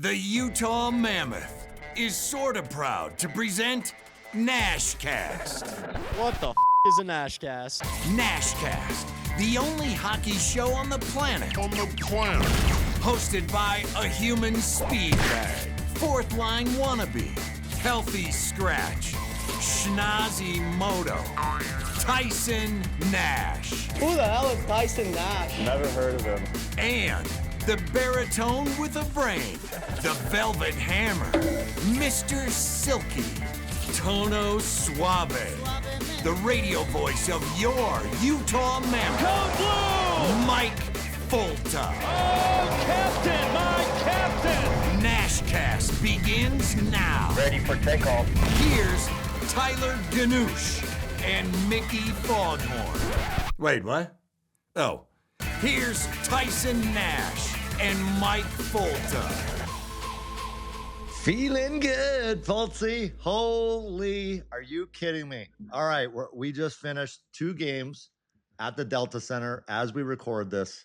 The Utah Mammoth is sorta proud to present NASHCAST. What the is a NASHCAST? NASHCAST, the only hockey show on the planet. Hosted by a human speed bag, fourth line wannabe, healthy scratch, schnozzy moto, Tyson Nash. Who the hell is Tyson Nash? Never heard of him. And the baritone with a brain, the velvet hammer, Mr. Silky, Tono Suave, the radio voice of your Utah Mammoth, Code Blue! Mike Folta. Oh, Captain, my Captain! NASHCAST begins now. Ready for takeoff. Here's Tyler Ganoush and Mickey Foghorn. Wait, what? Oh, here's Tyson Nash and Mike Folta. Feeling good, Foltzy. Holy, are you kidding me? All right, we just finished 2 games at the Delta Center as we record this.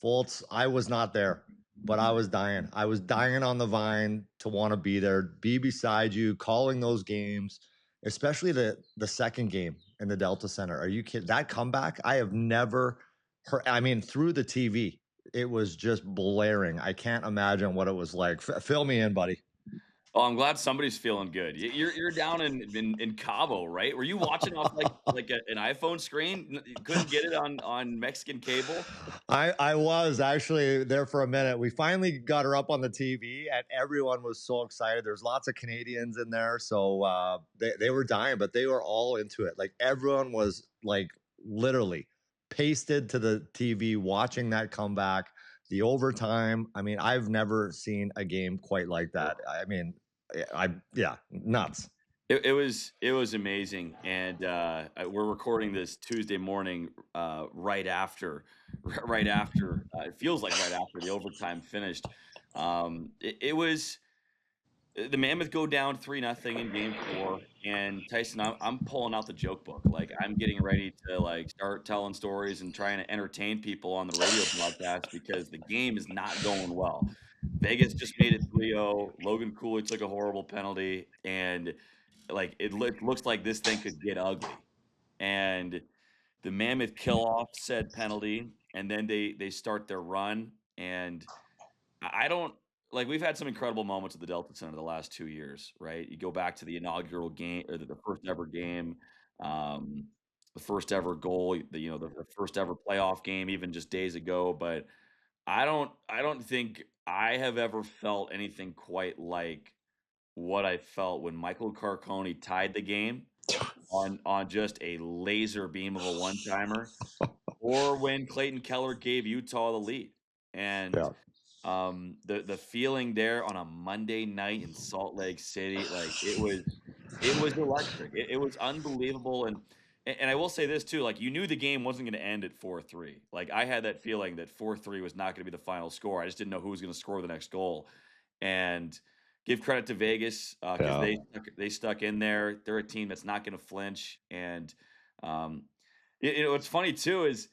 Foltz, I was not there, but I was dying. I was dying on the vine to want to be there, be beside you, calling those games, especially the second game in the Delta Center. Are you kidding? That comeback, I have never heard. I mean, through the TV, it was just blaring. I can't imagine what it was like. Fill me in, buddy. Oh, I'm glad somebody's feeling good. You're down in Cabo, right? Were you watching off like an iPhone screen? You couldn't get it on Mexican cable? I was actually there for a minute. We finally got her up on the TV, and everyone was so excited. There's lots of Canadians in there, so they were dying, but they were all into it. Like everyone was like literally pasted to the TV watching that comeback, the overtime. I mean, I've never seen a game quite like that. I mean, nuts. It was amazing, and we're recording this Tuesday morning, right after. It feels like right after the overtime finished. It was the Mammoth go down 3-0 in Game 4, and Tyson, I'm pulling out the joke book. Like I'm getting ready to like start telling stories and trying to entertain people on the radio broadcast because the game is not going well. Vegas just made it 3-0. Logan Cooley took a horrible penalty, and like it looks like this thing could get ugly. And the Mammoth kill off said penalty, and then they start their run. And I don't like we've had some incredible moments at the Delta Center the last 2 years, right? You go back to the inaugural game or the first ever game, the first ever goal, the first ever playoff game, even just days ago. But I don't think I have ever felt anything quite like what I felt when Michael Carcone tied the game on just a laser beam of a one-timer, or when Clayton Keller gave Utah the lead. And the feeling there on a Monday night in Salt Lake City, like it was electric. It was unbelievable. And I will say this too, like you knew the game wasn't going to end at 4-3. Like I had that feeling that 4-3 was not going to be the final score. I just didn't know who was going to score the next goal. And give credit to Vegas because they stuck in there. They're a team that's not going to flinch. And what's funny too is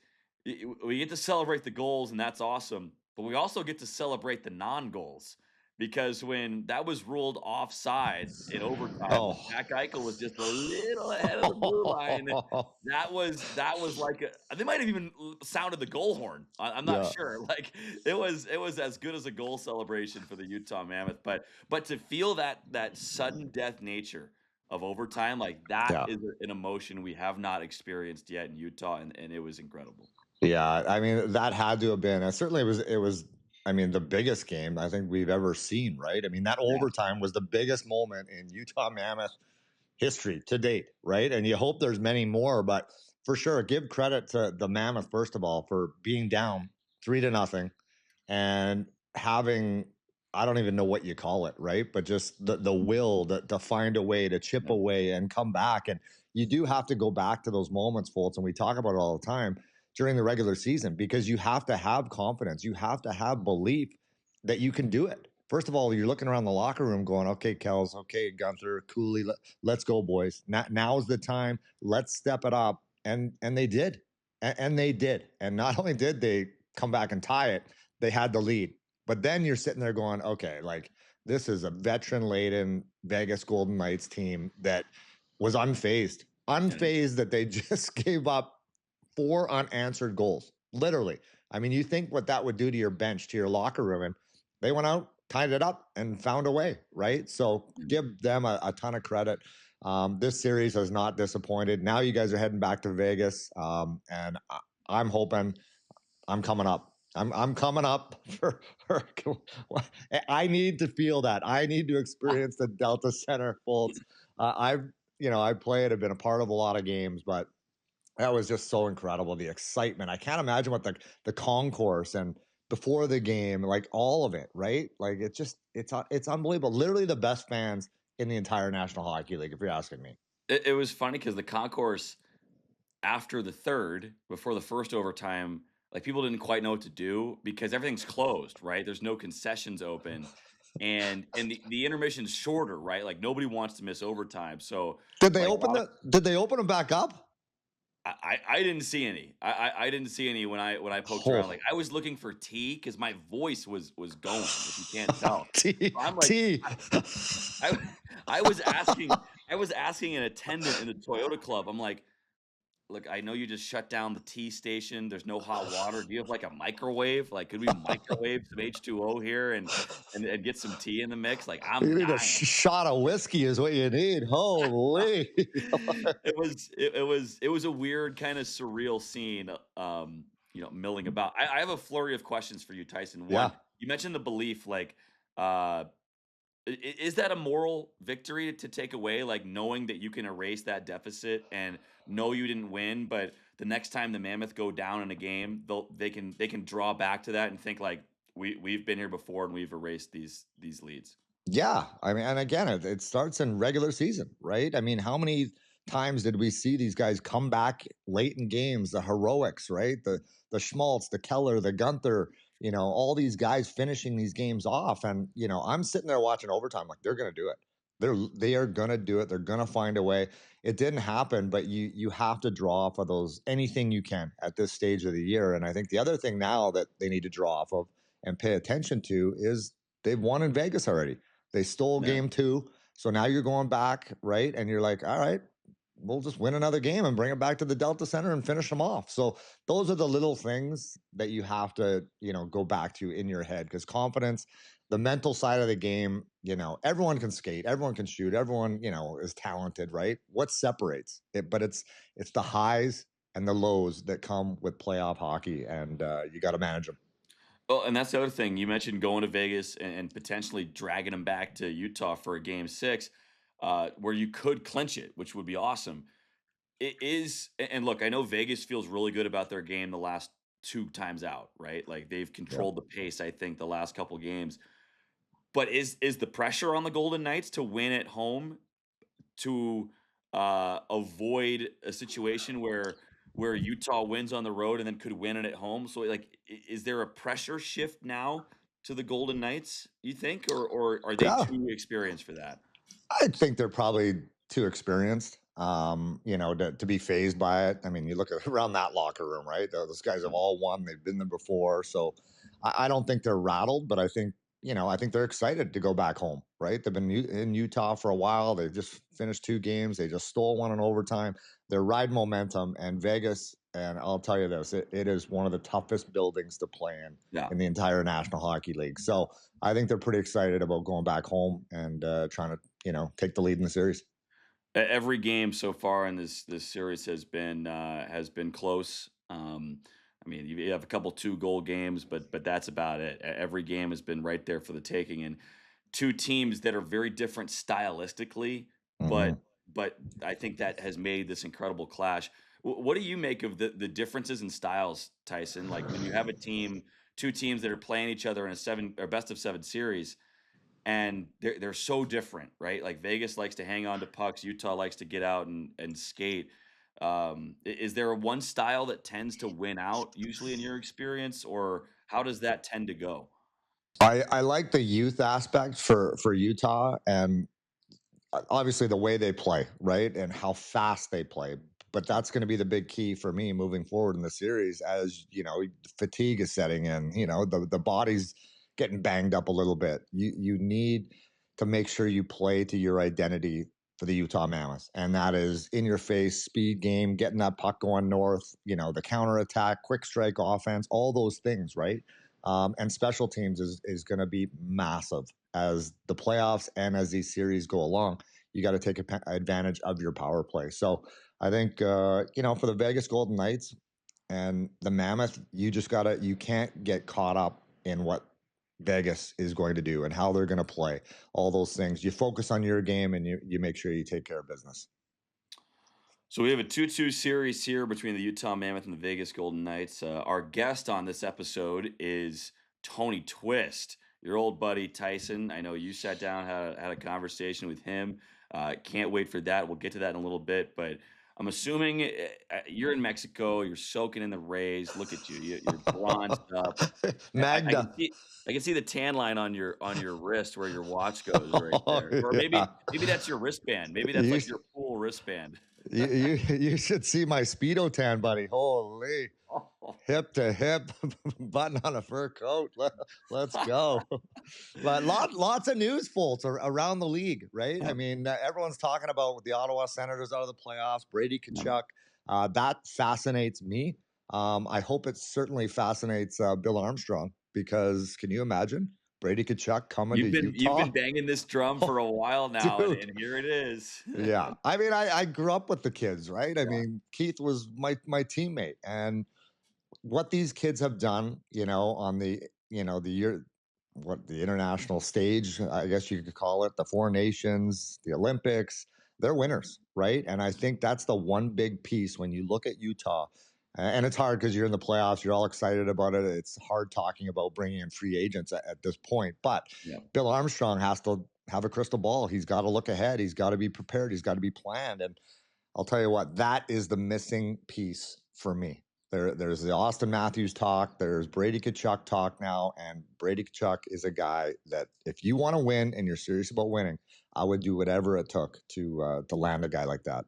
we get to celebrate the goals, and that's awesome. But we also get to celebrate the non-goals. Because when that was ruled offside in overtime, Jack Eichel was just a little ahead of the blue line. That was like they might have even sounded the goal horn. I'm not sure. Like it was as good as a goal celebration for the Utah Mammoth. But to feel that sudden death nature of overtime, like that is an emotion we have not experienced yet in Utah, and it was incredible. Yeah, I mean that had to have been. Certainly, it was. I mean, the biggest game I think we've ever seen, right? I mean, that overtime was the biggest moment in Utah Mammoth history to date, right? And you hope there's many more, but for sure, give credit to the Mammoth, first of all, for being down 3-0 and having, I don't even know what you call it, right? But just the will to find a way to chip away and come back. And you do have to go back to those moments, Fultz, and we talk about it all the time during the regular season, because you have to have confidence. You have to have belief that you can do it. First of all, you're looking around the locker room going, okay, Kels, okay, Gunther, Cooley, let's go, boys. Now's the time. Let's step it up. And they did. And they did. And not only did they come back and tie it, they had the lead. But then you're sitting there going, okay, like this is a veteran-laden Vegas Golden Knights team that was unfazed that they just gave up 4 unanswered goals. Literally. I mean, you think what that would do to your bench, to your locker room, and they went out, tied it up, and found a way, right? So give them a ton of credit. This series has not disappointed. Now you guys are heading back to Vegas, and I'm hoping I'm coming up. I'm coming up for I need to feel that. I need to experience the Delta Center Fultz. I played, I've been a part of a lot of games, but that was just so incredible. The excitement. I can't imagine what the concourse and before the game, like all of it, right? Like it's unbelievable. Literally the best fans in the entire National Hockey League, if you're asking me. It was funny because the concourse after the third, before the first overtime, like people didn't quite know what to do because everything's closed, right? There's no concessions open. And the intermission's shorter, right? Like nobody wants to miss overtime. So did they open them back up? I didn't see any. I didn't see any when I poked around. Like I was looking for tea because my voice was going. If you can't tell, tea. I'm like, tea. I was asking an attendant in the Toyota Club. I'm like, look, I know you just shut down the tea station. There's no hot water. Do you have like a microwave? Like, could we microwave some H2O here and get some tea in the mix? Like, you need a shot of whiskey is what you need. Holy! it was a weird kind of surreal scene. Milling about. I have a flurry of questions for you, Tyson. One, you mentioned the belief, like, is that a moral victory to take away, like knowing that you can erase that deficit and know you didn't win, but the next time the Mammoth go down in a game, they can draw back to that and think like we've been here before and we've erased these leads. Yeah, I mean, and again, it starts in regular season, right? I mean, how many times did we see these guys come back late in games? The heroics, right? The Schmaltz, the Keller, the Gunther. All these guys finishing these games off. And, I'm sitting there watching overtime like they're going to do it. They are going to do it. They're going to find a way. It didn't happen, but you have to draw off of those, anything you can at this stage of the year. And I think the other thing now that they need to draw off of and pay attention to is they've won in Vegas already. They stole game 2. So now you're going back, right? And you're like, all right, we'll just win another game and bring it back to the Delta Center and finish them off. So those are the little things that you have to, go back to in your head, because confidence, the mental side of the game, everyone can skate, everyone can shoot, everyone, is talented, right? What separates it? But it's the highs and the lows that come with playoff hockey, and you got to manage them. Well, and that's the other thing. You mentioned going to Vegas and potentially dragging them back to Utah for a game 6. Where you could clinch it, which would be awesome. It is, and look, I know Vegas feels really good about their game the last 2 times out, right? Like they've controlled the pace, I think, the last couple games. But is the pressure on the Golden Knights to win at home to avoid a situation where Utah wins on the road and then could win it at home? So, like, is there a pressure shift now to the Golden Knights, you think, or are they too experienced for that? I think they're probably too experienced, to be fazed by it. I mean, you look around that locker room, right? Those guys have all won. They've been there before. So I don't think they're rattled, but I think they're excited to go back home, right? They've been in Utah for a while. They've just finished 2 games. They just stole one in overtime. They're riding momentum, and Vegas, and I'll tell you this, it is one of the toughest buildings to play in the entire National Hockey League. So I think they're pretty excited about going back home and trying to, take the lead in the series. Every game so far in this series has been close. I mean, you have a couple 2-goal games, but that's about it. Every game has been right there for the taking, and 2 teams that are very different stylistically, but I think that has made this incredible clash. What do you make of the differences in styles, Tyson? Like when you have a team, 2 teams that are playing each other in a 7 or best of 7 series, and they're so different, right? Like Vegas likes to hang on to pucks, Utah likes to get out and skate. Is there one style that tends to win out usually in your experience, or how does that tend to go? I like the youth aspect for Utah, and obviously the way they play, right? And how fast they play. But that's going to be the big key for me moving forward in the series, as fatigue is setting in, the body's getting banged up a little bit. You need to make sure you play to your identity for the Utah Mammoth, and that is in your face, speed game, getting that puck going north, the counterattack, quick strike offense, all those things, right? And special teams is going to be massive as the playoffs and as these series go along. You got to take advantage of your power play. So I think, for the Vegas Golden Knights and the Mammoth, you can't get caught up in what Vegas is going to do and how they're going to play, all those things. You focus on your game and you make sure you take care of business. So we have a 2-2 series here between the Utah Mammoth and the Vegas Golden Knights. Our guest on this episode is Tony Twist, your old buddy Tyson. I know you sat down, had a conversation with him. Can't wait for that. We'll get to that in a little bit, but I'm assuming you're in Mexico. You're soaking in the rays. Look at you. You're bronzed up. Magda. I can see the tan line on your wrist where your watch goes right there. Or maybe that's your wristband. Maybe that's like your pool wristband. You should see my Speedo tan, buddy. Holy. Hip to hip, button on a fur coat. Let's go. But lots of news, folks, around the league, right? I mean, everyone's talking about the Ottawa Senators out of the playoffs, Brady Tkachuk. That fascinates me. I hope it certainly fascinates Bill Armstrong, because can you imagine Brady Tkachuk coming to Utah? You've been banging this drum for a while now, and here it is. Yeah. I mean, I grew up with the kids, right? I mean, Keith was my teammate, and what these kids have done, on the international stage, I guess you could call it, the Four Nations, the Olympics, they're winners, right? And I think that's the one big piece when you look at Utah. And it's hard because you're in the playoffs. You're all excited about it. It's hard talking about bringing in free agents at this point. But Bill Armstrong has to have a crystal ball. He's got to look ahead. He's got to be prepared. He's got to be planned. And I'll tell you what, that is the missing piece for me. There's the Austin Matthews talk. There's Brady Tkachuk talk now. And Brady Tkachuk is a guy that if you want to win and you're serious about winning, I would do whatever it took to land a guy like that.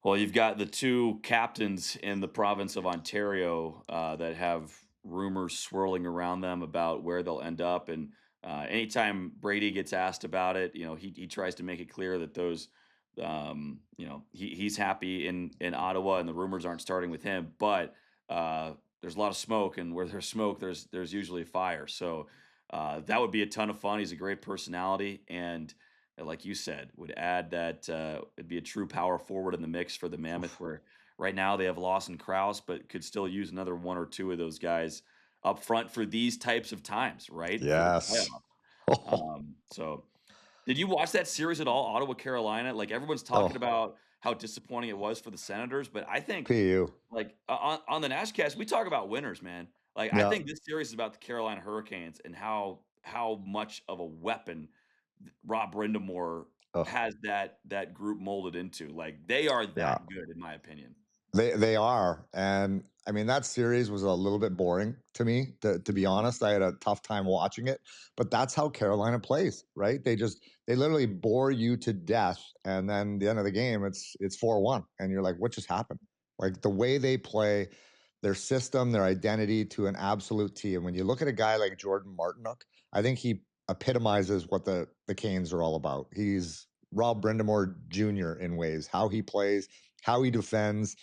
Well, you've got the two captains in the province of Ontario that have rumors swirling around them about where they'll end up. And anytime Brady gets asked about it, he tries to make it clear that those, he's happy in Ottawa and the rumors aren't starting with him. But there's a lot of smoke, and where there's smoke, there's usually fire. So that would be a ton of fun. He's a great personality, and like you said, would add that it'd be a true power forward in the mix for the Mammoth, where right now they have Lawson Krause, but could still use another one or two of those guys up front for these types of times, right? Yes. So did you watch that series at all, Ottawa, Carolina? Like, everyone's talking about how disappointing it was for the Senators, but I think like on the NASHCAST, we talk about winners, man. Like, I think this series is about the Carolina Hurricanes and how much of a weapon Rob Brindamore has that group molded into. Like, they are that good, in my opinion. They are. And I mean, that series was a little bit boring to me, to be honest. I had a tough time watching it, but that's how Carolina plays, right? They literally bore you to death. And then the end of the game, it's 4-1. And you're like, what just happened? Like, the way they play, their system, their identity to an absolute T. And when you look at a guy like Jordan Martinook, I think he epitomizes what the Canes are all about. He's Rob Brindamore Jr. in ways, how he plays, how he defends,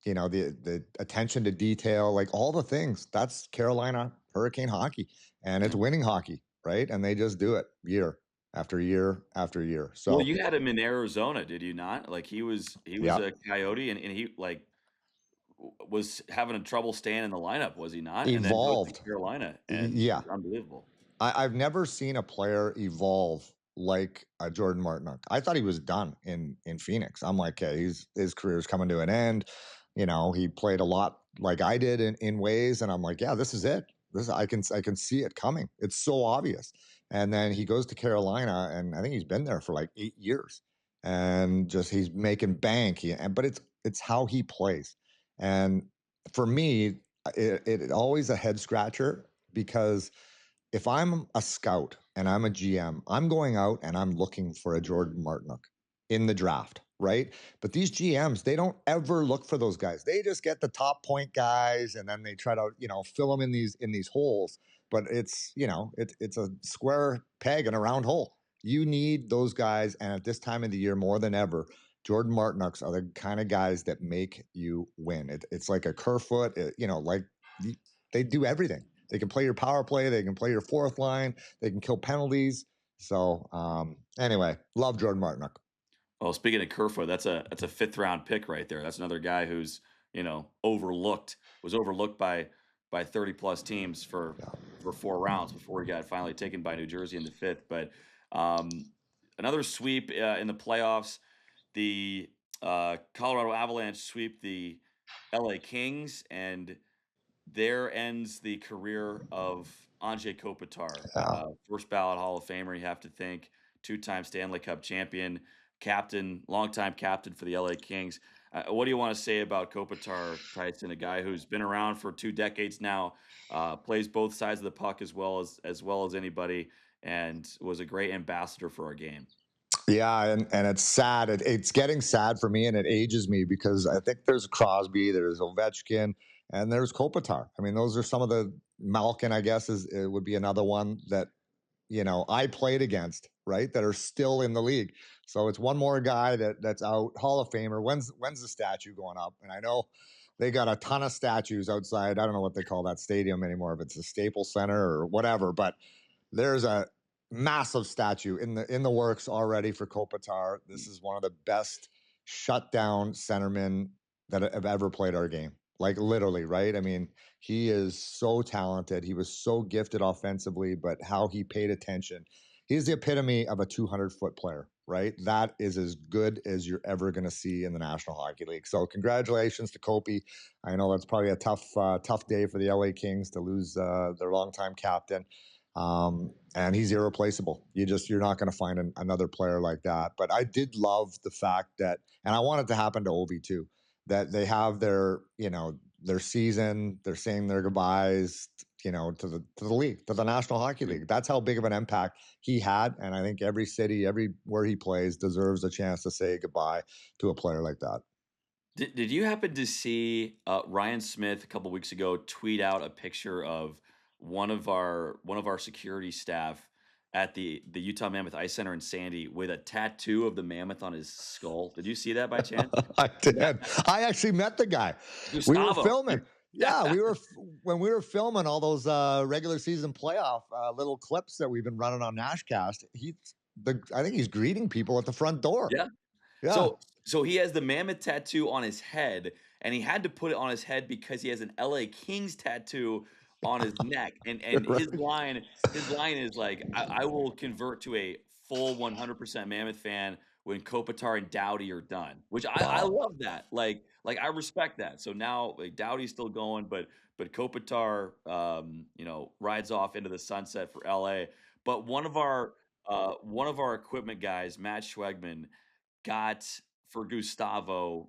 the attention to detail, like all the things. That's Carolina Hurricane hockey, and it's winning hockey, right? And they just do it year after year after year. So, well, you had him in Arizona, did you not? Like, he was a Coyote, and he like was having trouble staying in the lineup, was he not? Evolved. And then to Carolina, and unbelievable. I've never seen a player evolve like Jordan Martinook. I thought he was done in Phoenix. I'm like, hey, his career's coming to an end. He played a lot like I did in ways, and I'm like, yeah, this is it. I can see it coming. It's so obvious. And then he goes to Carolina, and I think he's been there for like 8 years, and just he's making bank. But it's how he plays, and for me, it always a head scratcher, because if I'm a scout and I'm a GM, I'm going out and I'm looking for a Jordan Martinook in the draft, right? But these GMs, they don't ever look for those guys. They just get the top point guys, and then they try to, fill them in these holes. but it's, it's a square peg in a round hole. You need those guys, and at this time of the year more than ever, Jordan Martinuks are the kind of guys that make you win. It's like a Kerfoot, they do everything. They can play your power play, they can play your fourth line, they can kill penalties. So anyway, love Jordan Martinuk. Well, speaking of Kerfoot, that's a 5th-round pick right there. That's another guy who's was overlooked by 30+ teams for 4 rounds before he got finally taken by New Jersey in the 5th. But another sweep in the playoffs. The Colorado Avalanche sweep the LA Kings, and there ends the career of Anze Kopitar, first ballot Hall of Famer, you have to think, 2-time Stanley Cup champion, captain, longtime captain for the LA Kings. What do you want to say about Kopitar, Tyson, a guy who's been around for 2 decades now, plays both sides of the puck as well as anybody, and was a great ambassador for our game? Yeah, and it's sad. It's getting sad for me, and it ages me because I think there's Crosby, there's Ovechkin, and there's Kopitar. I mean, those are some of the Malkin, I guess, it would be another one that I played against, right? That are still in the league. So it's one more guy that's out, Hall of Famer. When's the statue going up? And I know they got a ton of statues outside. I don't know what they call that stadium anymore, if it's a Staples Center or whatever, but there's a massive statue in the works already for Kopitar. This is one of the best shutdown centermen that have ever played our game. Like literally, right? I mean, he is so talented. He was so gifted offensively, but how he paid attention. He's the epitome of a 200-foot player, right? That is as good as you're ever going to see in the National Hockey League. So congratulations to Kopi. I know that's probably a tough day for the LA Kings to lose their longtime captain. And he's irreplaceable. You're not going to find another player like that. But I did love the fact that, and I want it to happen to Ovi too, that they have their season, they're saying their goodbyes, to the league, to the National Hockey League. That's how big of an impact he had. And I think every city, everywhere he plays deserves a chance to say goodbye to a player like that. Did you happen to see Ryan Smith a couple weeks ago tweet out a picture of one of our security staff at the Utah Mammoth Ice Center in Sandy with a tattoo of the mammoth on his skull? Did you see that by chance? I did. Yeah. I actually met the guy. Gustavo. We were filming. Yeah, when we were filming all those regular season playoff little clips that we've been running on NASHCAST. I think he's greeting people at the front door. Yeah. So he has the mammoth tattoo on his head, and he had to put it on his head because he has an LA Kings tattoo on his neck. And right. his line is like, I will convert to a full 100% Mammoth fan when Kopitar and Doughty are done, which I love that. Like I respect that. So now Doughty's still going, but Kopitar, rides off into the sunset for LA. But one of our equipment guys, Matt Schwegman, got for Gustavo,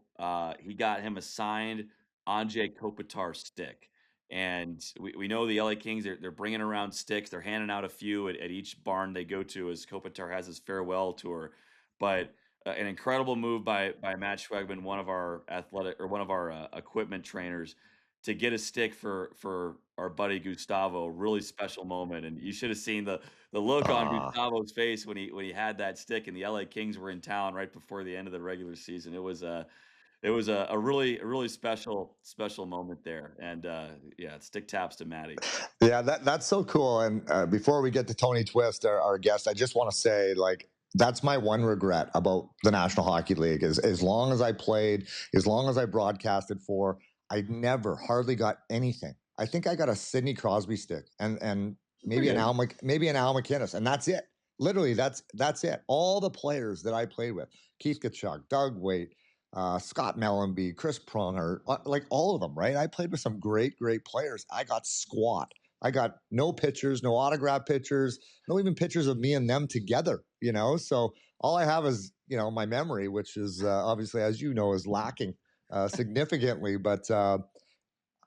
he got him a signed Anze Kopitar stick. And we know the LA Kings, they're bringing around sticks. They're handing out a few at each barn they go to as Kopitar has his farewell tour. But an incredible move by Matt Schwegman, one of our equipment trainers, to get a stick for our buddy Gustavo. Really special moment. And you should have seen the look on Gustavo's face when he had that stick and the LA Kings were in town right before the end of the regular season. It was a really special moment there. And stick taps to Matty. Yeah, that's so cool. And before we get to Tony Twist, our guest, I just want to say, that's my one regret about the National Hockey League is as long as I played, as long as I broadcasted for, I never hardly got anything. I think I got a Sidney Crosby stick and maybe an Al McInnes, and that's it. Literally, that's it. All the players that I played with, Keith Tkachuk, Doug Waite, Scott Mellenby, Chris Pronger, all of them, right? I played with some great players. I got squat. I got no pictures, no autograph pictures, no even pictures of me and them together, So all I have is, my memory, which is obviously, as you know, is lacking significantly. But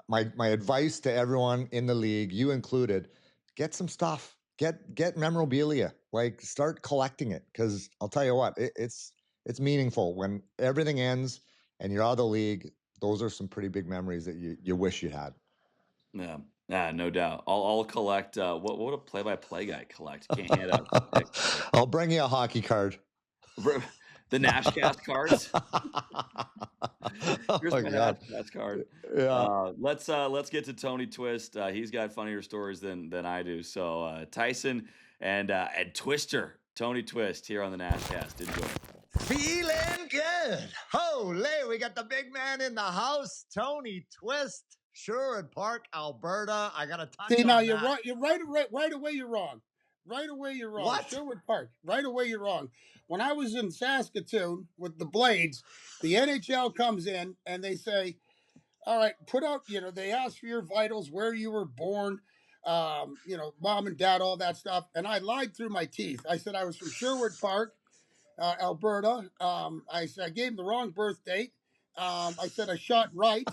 my advice to everyone in the league, you included, get some stuff, get memorabilia, start collecting it. Because I'll tell you what, it's meaningful when everything ends and you're out of the league. Those are some pretty big memories that you wish you had. Yeah. No doubt. I'll collect. What would a play-by-play guy collect? Can't hand out sticks. I'll bring you a hockey card. The NASHCAST cards. Oh Here's my my God. NASHCAST card. Yeah. Let's get to Tony Twist. He's got funnier stories than I do. So Tyson and Twister, Tony Twist here on the NASHCAST. Enjoy. Feeling good. Holy, we got the big man in the house, Tony Twist, Sherwood Park, Alberta. I got to touch See, on now that. you're right. You're right away. You're wrong. Right away, you're wrong. What? Sherwood Park. Right away, you're wrong. When I was in Saskatoon with the Blades, the NHL comes in and they say, "All right, put out." They ask for your vitals, where you were born, mom and dad, all that stuff. And I lied through my teeth. I said I was from Sherwood Park, Alberta. I gave him the wrong birth date. I said I shot right,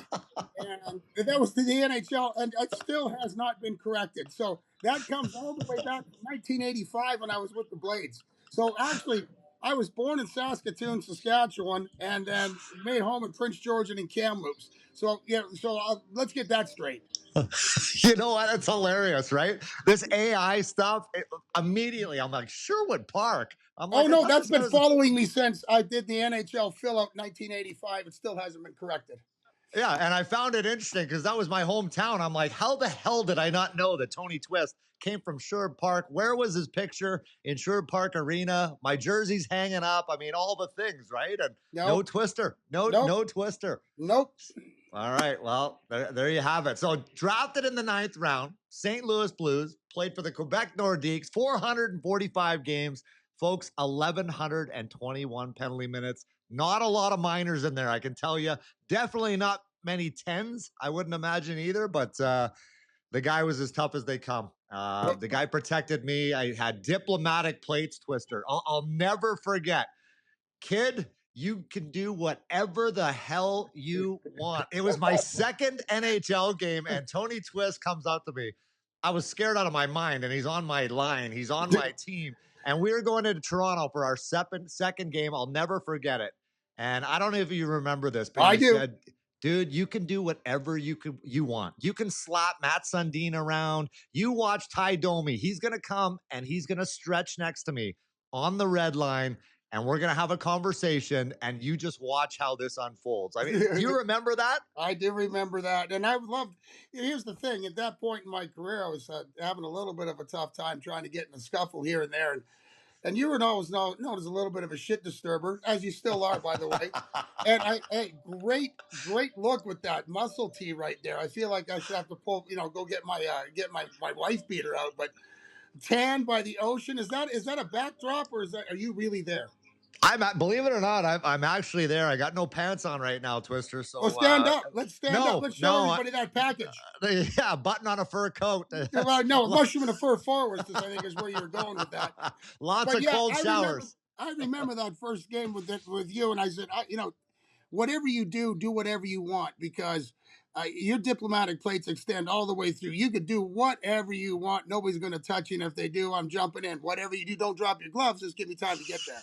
and that was the NHL, and it still has not been corrected. So that comes all the way back to 1985 when I was with the Blades. So actually, I was born in Saskatoon, Saskatchewan, and then made home in Prince George and in Kamloops. So let's get that straight. You know what? It's hilarious, right? This AI stuff, immediately I'm like, Sherwood Park. I'm like, Oh, no, that's been following me since I did the NHL fill out 1985. It still hasn't been corrected. Yeah, and I found it interesting because that was my hometown. I'm like, how the hell did I not know that Tony Twist came from Sherwood Park? Where was his picture in Sherwood Park Arena? My jersey's hanging up. I mean, all the things, right? And no Twister. No Twister. Nope. All right, well, there you have it. So drafted in the 9th round, St. Louis Blues, played for the Quebec Nordiques, 445 games. Folks, 1,121 penalty minutes. Not a lot of minors in there, I can tell you. Definitely not many 10s, I wouldn't imagine either, but the guy was as tough as they come. The guy protected me. I had diplomatic plates, Twister. I'll never forget. Kid, you can do whatever the hell you want. It was my second NHL game, and Tony Twist comes up to me. I was scared out of my mind, and he's on my line. He's on my team. And we were going into Toronto for our second game. I'll never forget it. And I don't know if you remember this, but he said, dude, you can do whatever you want. You can slap Matt Sundin around. You watch Ty Domi. He's going to come, and he's going to stretch next to me on the red line, and we're going to have a conversation, and you just watch how this unfolds. I mean, do you remember that? I do remember that. And I loved, here's the thing. At that point in my career, I was having a little bit of a tough time trying to get in a scuffle here and there. And you were always known as a little bit of a shit disturber, as you still are, by the way. And great look with that muscle tee right there. I feel like I should have to pull, go get my wife beater out. But tan by the ocean, is that a backdrop, or are you really there? Believe it or not, I'm actually there. I got no pants on right now, Twister. So stand up. Let's stand up. Let's show everybody that package. Yeah, button on a fur coat. No, mushroom and a fur forwards, I think is where you were going with that. Lots of cold showers. I remember that first game with you, and I said, whatever you do whatever you want, because your diplomatic plates extend all the way through. You could do whatever you want. Nobody's going to touch you, and if they do, I'm jumping in. Whatever you do, don't drop your gloves. Just give me time to get there.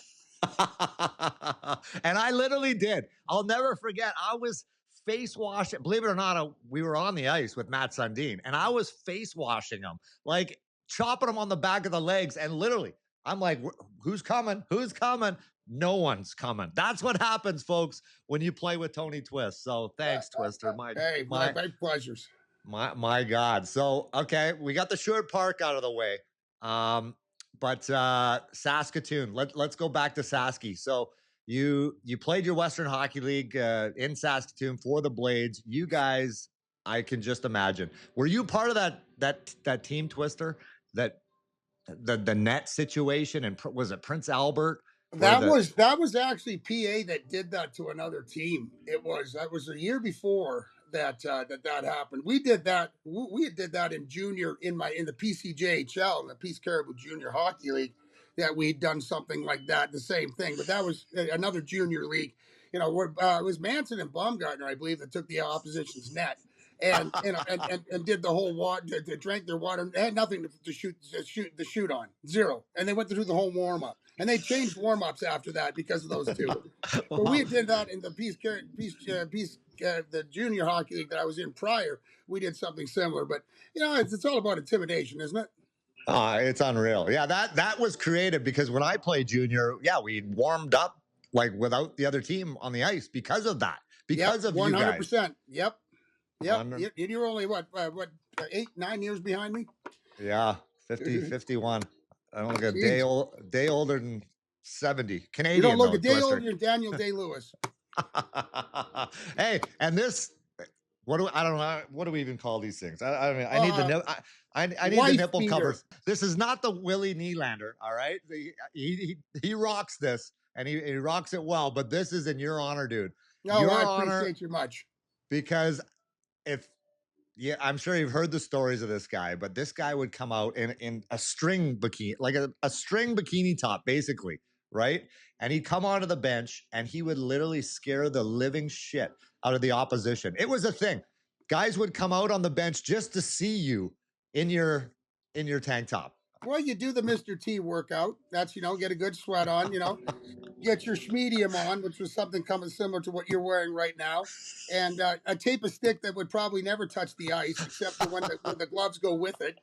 And I literally did. I'll never forget. I was face washing. Believe it or not, we were on the ice with Matt Sundin, and I was face washing him, like chopping him on the back of the legs. And literally, I'm like, who's coming? Who's coming? No one's coming. That's what happens, folks, when you play with Tony Twist. So thanks, Twister. My pleasures. My God. So, okay, we got the Sherwood Park out of the way. But Saskatoon, let's go back to Sasky. So you played your Western Hockey League in Saskatoon for the Blades. You guys, I can just imagine. Were you part of that team, Twister? That the net situation, and was it Prince Albert? That was actually PA that did that to another team. That was a year before that happened. We did that. We did that in junior in the PCJHL, in the Peace Caribou Junior Hockey League. That we'd done something like that, the same thing. But that was another junior league. It was Manson and Baumgartner, I believe, that took the opposition's net and and did the whole water, drank their water. They had nothing to shoot on, zero, and they went through the whole warm up. And they changed warm-ups after that because of those two. But we did that in the the junior hockey league that I was in prior. We did something similar, but it's all about intimidation, isn't it? It's unreal. Yeah, that was creative because when I played junior, we warmed up like without the other team on the ice because of that. Because of 100%. Yep. You're only what 8, 9 years behind me? Yeah, 50, 51. I don't look a day older than 70. Canadian. You don't look a day older than Daniel Day-Lewis. Hey, and this, I don't know. What do we even call these things? I mean, I need the nipple beater. cover. This is not the Willie Nylander. All right, he rocks this, and he rocks it well. But this is in your honor, dude. No, your I appreciate you much. Because I'm sure you've heard the stories of this guy, but this guy would come out in a string bikini, like a string bikini top, basically, right? And he'd come onto the bench and he would literally scare the living shit out of the opposition. It was a thing. Guys would come out on the bench just to see you in your tank top. Well, you do the Mr. T workout. That's, get a good sweat on, get your schmedium on, which was something coming similar to what you're wearing right now, and a tape a stick that would probably never touch the ice except for when the gloves go with it,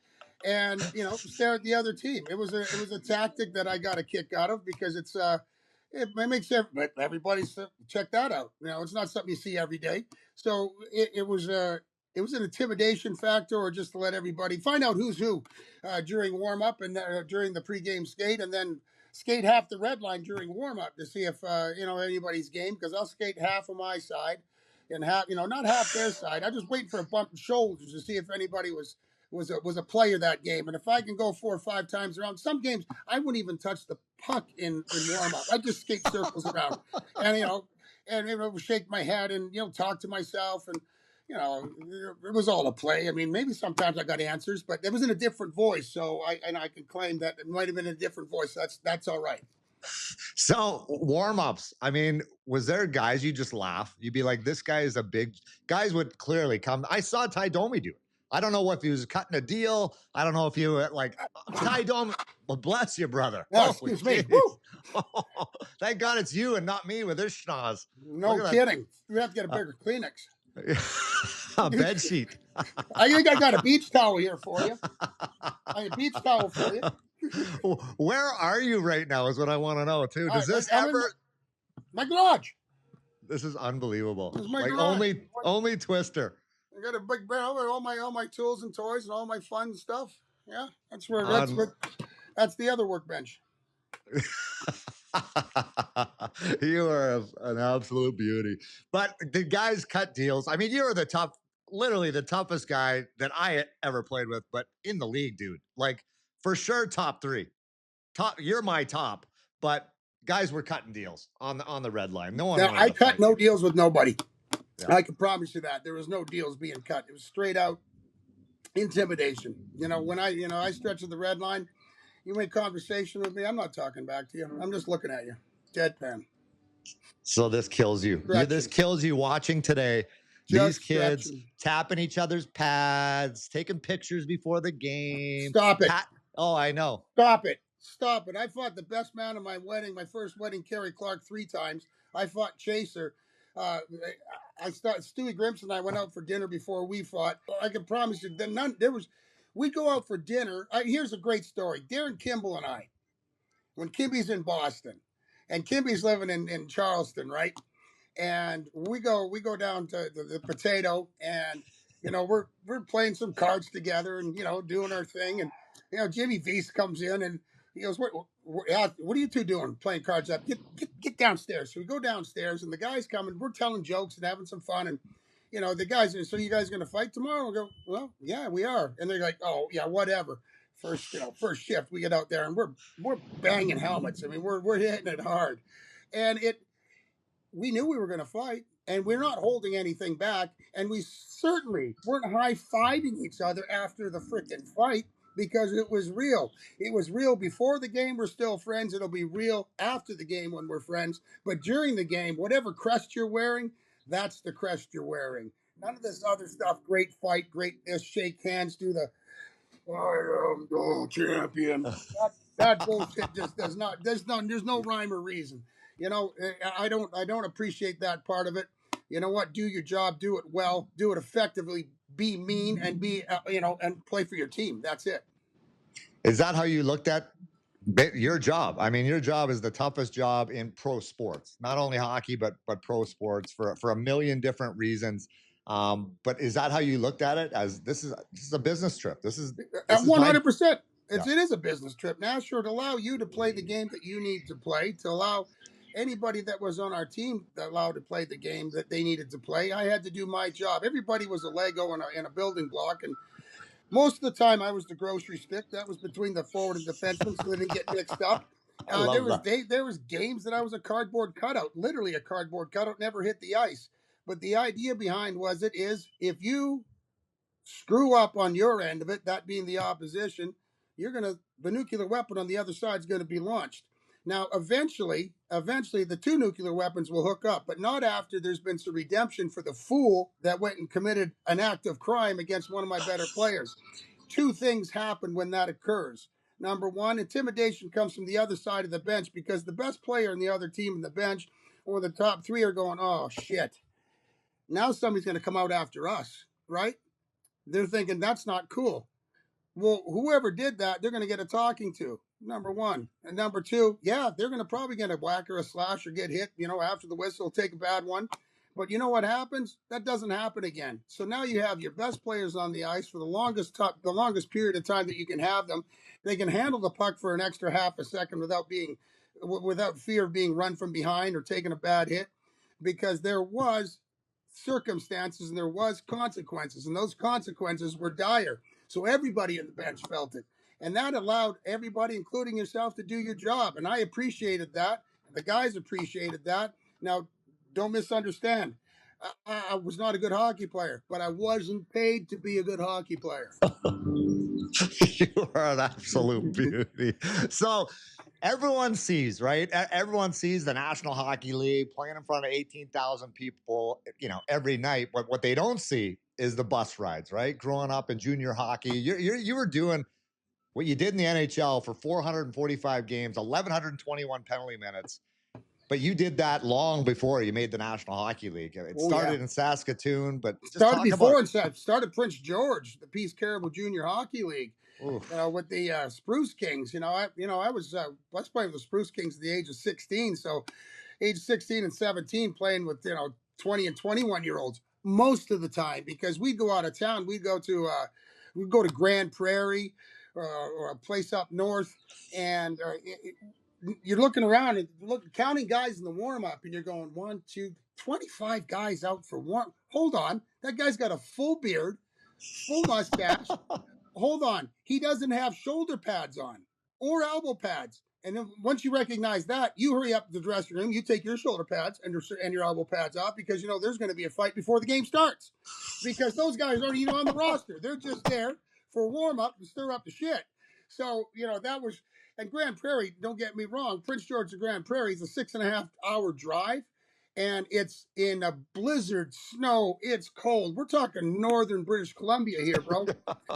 and stare at the other team. It was a tactic that I got a kick out of because it makes everybody check that out. It's not something you see every day, so it was an intimidation factor, or just to let everybody find out who's who during warm up and during the pregame skate, and then skate half the red line during warm up to see if anybody's game, because I'll skate half of my side and half, not half their side. I just wait for a bump of shoulders to see if anybody was a player that game. And if I can go 4 or 5 times around, some games I wouldn't even touch the puck in warm up. I just skate circles around, and shake my head and talk to myself, and it was all a play. I mean, maybe sometimes I got answers, but it was in a different voice. So I can claim that it might have been a different voice. That's all right. So warm-ups, I mean, was there guys you just laugh? You'd be like, this guy is a big... Guys would clearly come. I saw Ty Domi do it. I don't know if he was cutting a deal. I don't know if you like, Ty Domi, well, bless you, brother. Oh, excuse me. Thank God it's you and not me with this schnoz. No kidding. We have to get a bigger Kleenex. A bed sheet. I think I got a beach towel here for you. I got a beach towel for you. Where are you right now is what I want to know, too. Does this ever... My garage. This is unbelievable. This is my like garage. only Twister. I got a big barrel with all my tools and toys and all my fun stuff. Yeah, that's that's the other workbench. You are an absolute beauty. But the guys cut deals. I mean, you are literally the toughest guy that I ever played with, but in the league, dude. Like, for sure, top 3. You're my top, but guys were cutting deals on the red line. No one. Now, I cut no deals with nobody. Yeah. I can promise you that there was no deals being cut. It was straight out intimidation. When I stretch to the red line, you make conversation with me, I'm not talking back to you. I'm just looking at you. Deadpan. So this kills you. This kills you watching today. These kids tapping each other's pads, taking pictures before the game. Stop it. Oh, I know. Stop it. I fought the best man of my wedding, my first wedding, Kerry Clark, 3 times. I fought Chaser. Stewie Grimson and I went out for dinner before we fought. I can promise you that we'd go out for dinner. Here's a great story. Darren Kimball and I, when Kimby's in Boston and Kimby's living in Charleston, right? And we go down to the Potato, and we're playing some cards together and doing our thing, and Jimmy Vease comes in and he goes, what are you two doing? Playing cards up. Get downstairs. So we go downstairs, and the guys come, and we're telling jokes and having some fun. And, the guys are, so you guys going to fight tomorrow? We go, well, yeah, we are. And they're like, oh, yeah, whatever. First shift, we get out there, and we're banging helmets. I mean, we're hitting it hard. And we knew we were going to fight, and we're not holding anything back. And we certainly weren't high-fiving each other after the frickin' fight, because it was real. It was real before the game. We're still friends. It'll be real after the game when we're friends. But during the game, whatever crest you're wearing, that's the crest you're wearing. None of this other stuff. Great fight, great this, shake hands, do the I am the champion. That bullshit just does not. There's no rhyme or reason. You know, I don't appreciate that part of it. You know what? Do your job, do it well, do it effectively, be mean, and be and play for your team. That's it. Is that how you looked at your job? I mean, your job is the toughest job in pro sports, not only hockey, but pro sports for a million different reasons. But is that how you looked at it? As this is a business trip. This is At my 100%. yeah. It is a business trip. NASHCAST to allow you to play the game that you need to play, to allow anybody that was on our team that allowed to play the game that they needed to play. I had to do my job. Everybody was a Lego in a building block, and most of the time I was the grocery stick. That was between the forward and defenseman, so they didn't get mixed up. I love that. There was games that I was a cardboard cutout, literally a cardboard cutout, never hit the ice. But the idea behind is if you screw up on your end of it, that being the opposition, the nuclear weapon on the other side is going to be launched. Now, eventually, the two nuclear weapons will hook up, but not after there's been some redemption for the fool that went and committed an act of crime against one of my better players. Two things happen when that occurs. Number one, intimidation comes from the other side of the bench because the best player in the other team in the bench or the top three are going, oh, shit. Now somebody's going to come out after us, right? They're thinking that's not cool. Well, whoever did that, they're going to get a talking to, number one. And number two, yeah, they're going to probably get a whack or a slash or get hit, after the whistle, take a bad one. But you know what happens? That doesn't happen again. So now you have your best players on the ice for the longest period of time that you can have them. They can handle the puck for an extra half a second without fear of being run from behind or taking a bad hit, because there was circumstances and there was consequences, and those consequences were dire. So everybody in the bench felt it. And that allowed everybody, including yourself, to do your job. And I appreciated that. The guys appreciated that. Now, don't misunderstand. I was not a good hockey player, but I wasn't paid to be a good hockey player. You are an absolute beauty. So everyone sees, right? Everyone sees the National Hockey League playing in front of 18,000 people, every night. But what they don't see is the bus rides, right? Growing up in junior hockey, you were doing what you did in the NHL for 445 games, 1,121 penalty minutes. But you did that long before you made the National Hockey League. It started in Saskatoon, but started Prince George, the Peace Caribou Junior Hockey League. With the Spruce Kings. I was playing with the Spruce Kings at the age of 16. So age 16 and 17 playing with 20 and 21-year-olds most of the time, because we'd go out of town. We'd go to Grand Prairie or a place up north, and you're looking around and counting guys in the warm-up, and you're going 1, 2, 25 guys out for one. Hold on, that guy's got a full beard, full mustache. Hold on, he doesn't have shoulder pads on or elbow pads. And then once you recognize that, you hurry up to the dressing room, you take your shoulder pads and your elbow pads off, because there's going to be a fight before the game starts, because those guys aren't even on the roster. They're just there for warm-up to stir up the shit. So, that was... And Grand Prairie, don't get me wrong, Prince George to Grand Prairie is a 6.5-hour drive, and it's in a blizzard, snow, it's cold. We're talking northern British Columbia here, bro.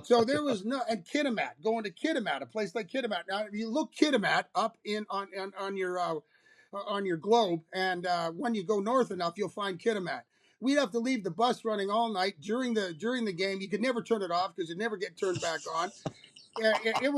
So there was and Kitimat, going to Kitimat, a place like Kitimat. Now, if you look Kitimat up on your globe, and when you go north enough, you'll find Kitimat. We'd have to leave the bus running all night during the game. You could never turn it off because it never get turned back on. It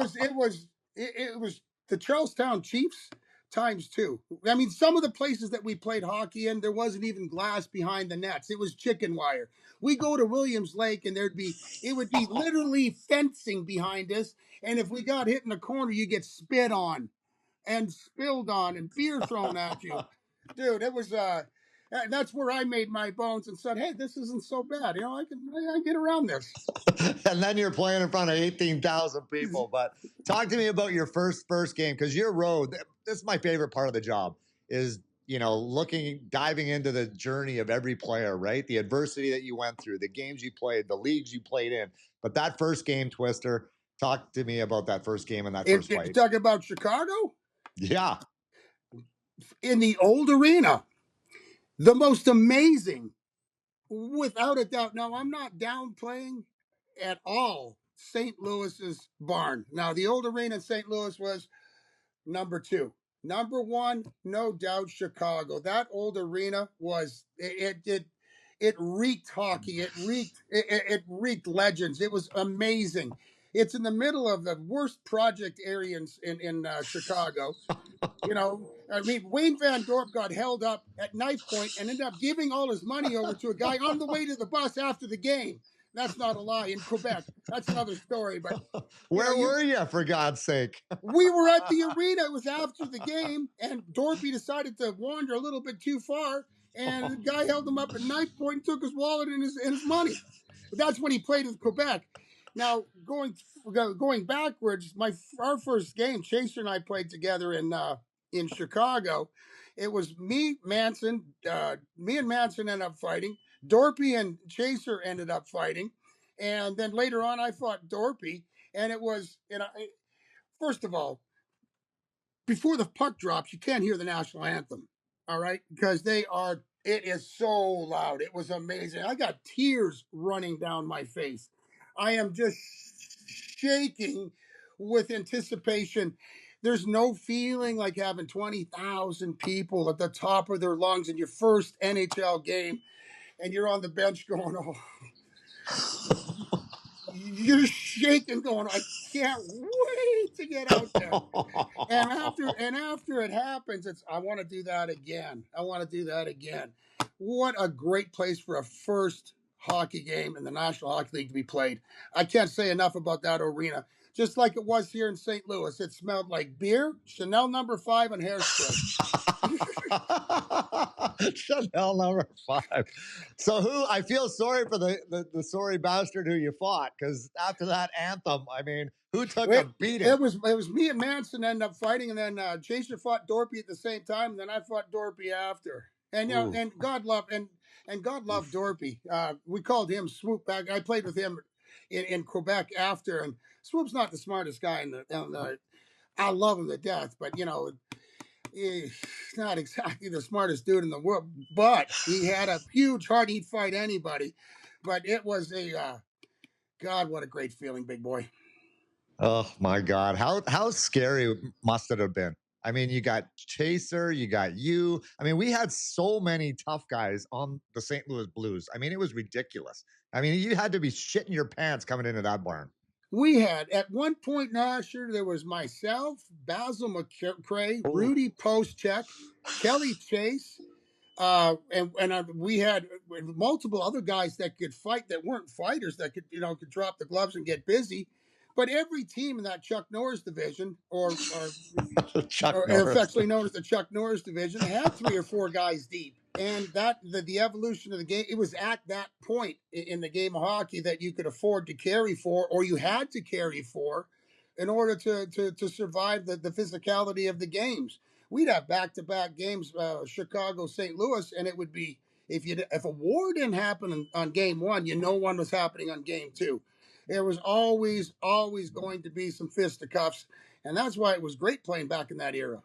was the Charlestown Chiefs times 2. I mean, some of the places that we played hockey in, there wasn't even glass behind the nets. It was chicken wire. We go to Williams Lake, and it would be literally fencing behind us. And if we got hit in the corner, you get spit on and spilled on and beer thrown at you. Dude, it was that's where I made my bones and said, hey, this isn't so bad. I can get around this. And then you're playing in front of 18,000 people. But talk to me about your first game, because your road, this is my favorite part of the job, is, diving into the journey of every player, right? The adversity that you went through, the games you played, the leagues you played in. But that first game, Twister, talk to me about that first game and that first fight. You talking about Chicago? Yeah. In the old arena. The most amazing, without a doubt. Now, I'm not downplaying at all St. Louis's barn. Now, the old arena in St. Louis was number 2. Number 1, no doubt, Chicago. That old arena was it reeked hockey. It reeked legends. It was amazing. It's in the middle of the worst project area in Chicago. You know, I mean, Wayne Van Dorp got held up at knife point and ended up giving all his money over to a guy on the way to the bus after the game. That's not a lie. In Quebec, that's another story. But where were you, for God's sake? We were at the arena. It was after the game, and Dorpy decided to wander a little bit too far, and the guy held him up at knife point and took his wallet and his money. But that's when he played with Quebec. Now, going backwards, our first game, Chaser and I played together in Chicago. It was me and Manson ended up fighting. Dorpy and Chaser ended up fighting. And then later on, I fought Dorpy. And it was, first of all, before the puck drops, you can't hear the national anthem. All right? Because it is so loud. It was amazing. I got tears running down my face. I am just shaking with anticipation. There's no feeling like having 20,000 people at the top of their lungs in your first NHL game, and you're on the bench going, oh, you're shaking, going, I can't wait to get out there. And after it happens, I want to do that again. I want to do that again. What a great place for a first hockey game in the National Hockey League to be played. I can't say enough about that arena. Just like it was here in St. Louis. It smelled like beer, Chanel No. 5, and hairspray. Chanel No. 5. So I feel sorry for the sorry bastard who you fought, because after that anthem, I mean, who took a beating? It was me and Manson ended up fighting, and then Chaser fought Dorpy at the same time, and then I fought Dorpy after. And and God loved Dorpy. We called him Swoop back. I played with him in Quebec after, and Swoop's not the smartest guy I love him to death, but he's not exactly the smartest dude in the world. But he had a huge heart; he'd fight anybody. But it was God, what a great feeling, big boy. Oh my God, how scary must it have been? I mean, you got Chaser, you got you. I mean, we had so many tough guys on the St. Louis Blues. I mean, it was ridiculous. I mean, you had to be shitting your pants coming into that barn. We had, at one point, Nasher, there was myself, Basil McCrae, Rudy Postcheck, Kelly Chase, and we had multiple other guys that could fight that weren't fighters that could drop the gloves and get busy. But every team in that Chuck Norris division, or affectionately known as the Chuck Norris division, had 3 or 4 guys deep. And the evolution of the game, it was at that point in the game of hockey that you could afford to carry for, or you had to carry for, in order to survive the physicality of the games. We'd have back-to-back games, Chicago, St. Louis, and it would be, if a war didn't happen on game 1, one was happening on game 2. There was always going to be some fisticuffs, and that's why it was great playing back in that era.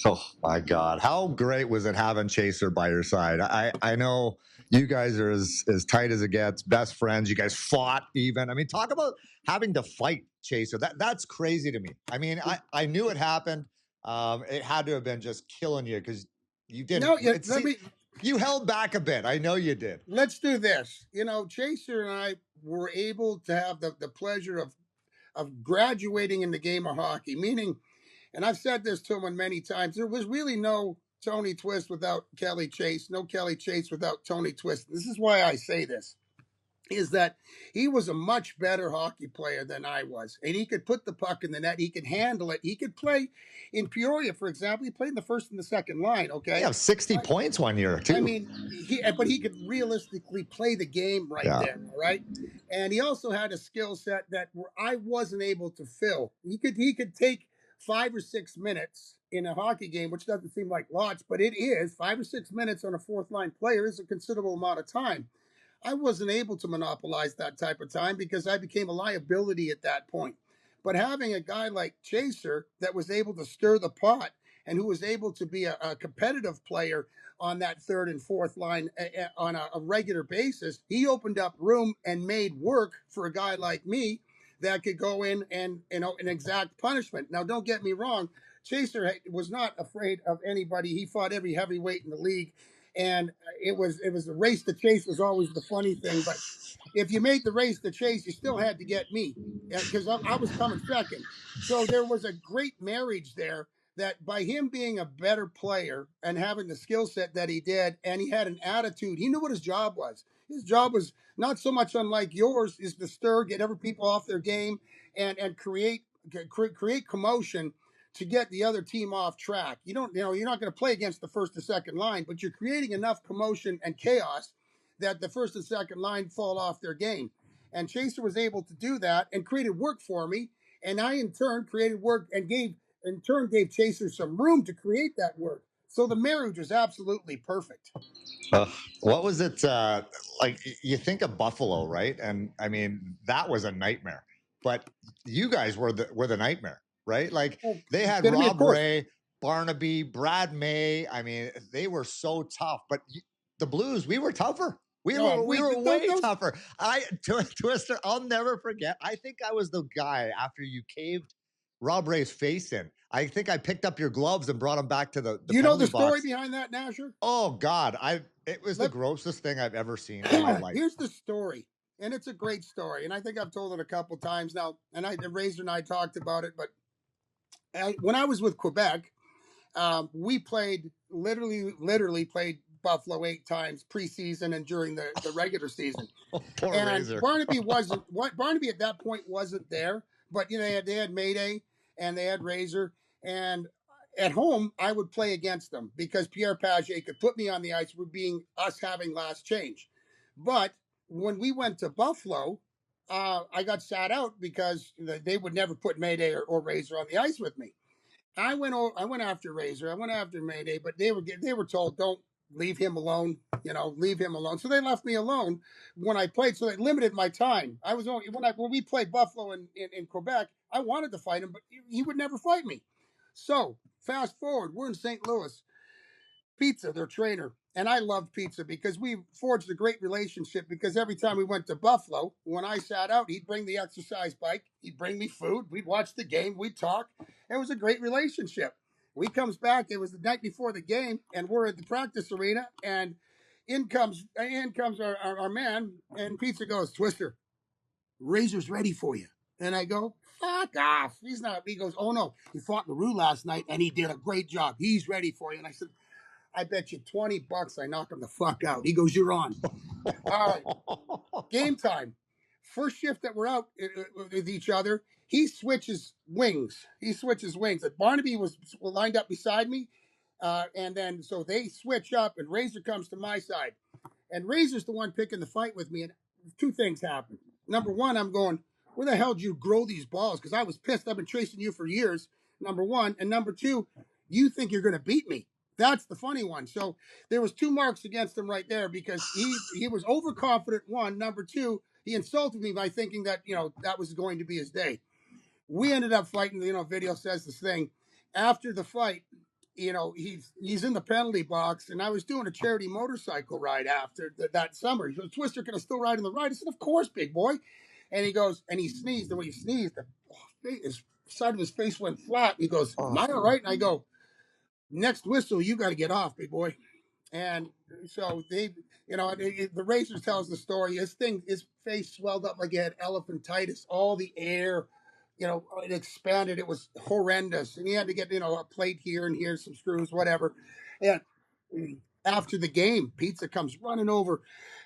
Oh my God, how great was it having Chaser by your side? I know you guys are as tight as it gets, best friends. You guys fought even. I mean, talk about having to fight Chaser. That's crazy to me. I mean, I knew it happened. It had to have been just killing you because you didn't. No, you held back a bit. I know you did. Let's do this. Chaser and I were able to have the pleasure of graduating in the game of hockey, meaning, and I've said this to him many times, there was really no Tony Twist without Kelly Chase, no Kelly Chase without Tony Twist. This is why I say this, is that he was a much better hockey player than I was. And he could put the puck in the net. He could handle it. He could play in Peoria, for example. He played in the first and the second line, okay? Yeah, 60 points one year, too. I mean, but he could realistically play the game there, right? And he also had a skill set that I wasn't able to fill. He could take 5 or 6 minutes in a hockey game, which doesn't seem like lots, but it is. 5 or 6 minutes on a fourth-line player is a considerable amount of time. I wasn't able to monopolize that type of time because I became a liability at that point. But having a guy like Chaser that was able to stir the pot and who was able to be a competitive player on that third and fourth line on a regular basis, he opened up room and made work for a guy like me that could go in and exact punishment. Now, don't get me wrong. Chaser was not afraid of anybody. He fought every heavyweight in the league, and it was the race to chase was always the funny thing. But if you made the race to chase, you still had to get me because I was coming second. So there was a great marriage there. That by him being a better player and having the skill set that he did, and he had an attitude, he knew what his job was. His job was not so much unlike yours, is to stir, get other people off their game, and create commotion to get the other team off track. You're not going to play against the first and second line, but you're creating enough commotion and chaos that the first and second line fall off their game. And Chaser was able to do that and created work for me. And I, in turn, created work and gave Chaser some room to create that work. So the marriage was absolutely perfect. What was it like? You think of Buffalo, right? And I mean, that was a nightmare. But you guys were the nightmare, right? Like they had Rob Ray, Barnaby, Brad May. I mean, they were so tough. But the Blues, we were tougher. We were way tougher. Twister, I'll never forget. I think I was the guy after you caved Rob Ray's face in. I think I picked up your gloves and brought him back to the you know the story box. Behind that, Nasher? Oh God, it was the grossest thing I've ever seen in my life. Here's the story, and it's a great story, and I think I've told it a couple times now. And Razor and I talked about it, but when I was with Quebec, we played literally played Buffalo 8 times preseason and during the regular season. Poor and Razor. Barnaby at that point wasn't there, but they had Mayday and they had Razor, and at home I would play against them because Pierre Paget could put me on the ice for being us having last change. But when we went to Buffalo, I got sat out because they would never put Mayday or Razor on the ice with me. I went after Razor. I went after Mayday, but they were told, don't leave him alone. Leave him alone. So they left me alone when I played. So they limited my time. I was only when we played Buffalo in Quebec. I wanted to fight him, but he would never fight me. So fast forward, we're in St. Louis. Pizza, their trainer. And I loved Pizza because we forged a great relationship because every time we went to Buffalo, when I sat out, he'd bring the exercise bike. He'd bring me food. We'd watch the game. We'd talk. It was a great relationship. We comes back. It was the night before the game, and we're at the practice arena, and in comes our man, and Pizza goes, Twister, Razor's ready for you. And I go, fuck off. He's not. He goes, oh, no. He fought LaRue last night, and he did a great job. He's ready for you. And I said, I bet you $20 I knock him the fuck out. He goes, you're on. All right. Game time. First shift that we're out with each other, he switches wings. And Barnaby was lined up beside me. And then so they switch up and Razor comes to my side. And Razor's the one picking the fight with me. And two things happen. Number one, I'm going, where the hell did you grow these balls? Because I was pissed. I've been chasing you for years, number one. And number two, you think you're going to beat me. That's the funny one. So there was 2 marks against him right there because he was overconfident, one. Number two, he insulted me by thinking that, that was going to be his day. We ended up fighting, video says this thing. After the fight, he's in the penalty box, and I was doing a charity motorcycle ride after that summer. He goes, Twister, can I still ride in the ride? I said, of course, big boy. And he goes, and he sneezed, and when he sneezed, the side of his face went flat. He goes, am I all right? And I go, next whistle, you got to get off, big boy. And so the Razor tells the story. His face swelled up like he had elephantitis. All the air, it expanded. It was horrendous. And he had to get, a plate here and here, some screws, whatever. And after the game, Pizza comes running over.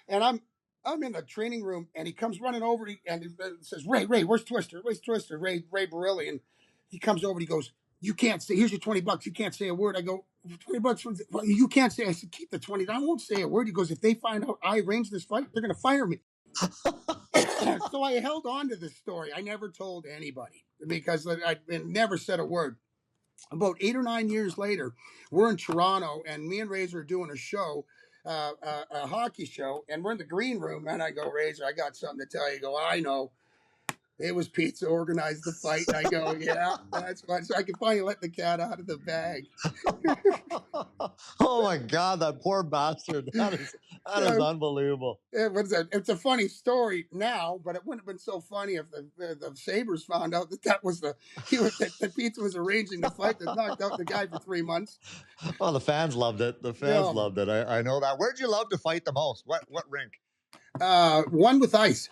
And I'm in the training room, and he comes running over and he says, Ray, where's Twister? Where's Twister? Ray Barilli. And he comes over and he goes, you can't say, here's your $20. You can't say a word. I go, $20 you can't say. I said, keep the 20. I won't say a word. He goes, if they find out I arranged this fight, they're going to fire me. So I held on to this story. I never told anybody because I never said a word. About 8 or 9 years later, we're in Toronto, and me and Razor are doing a show, a hockey show, and we're in the green room, and I go, Razor, I got something to tell you. He go, I know. It was Pete that organized the fight. And I go, yeah, that's fine. So I can finally let the cat out of the bag. Oh my God, that poor bastard. That is unbelievable. It's a funny story now, but it wouldn't have been so funny if the Sabres found out that Pete was arranging the fight that knocked out the guy for 3 months. Oh, the fans loved it. The fans loved it. I know that. Where'd you love to fight the most? What rink? One with ice.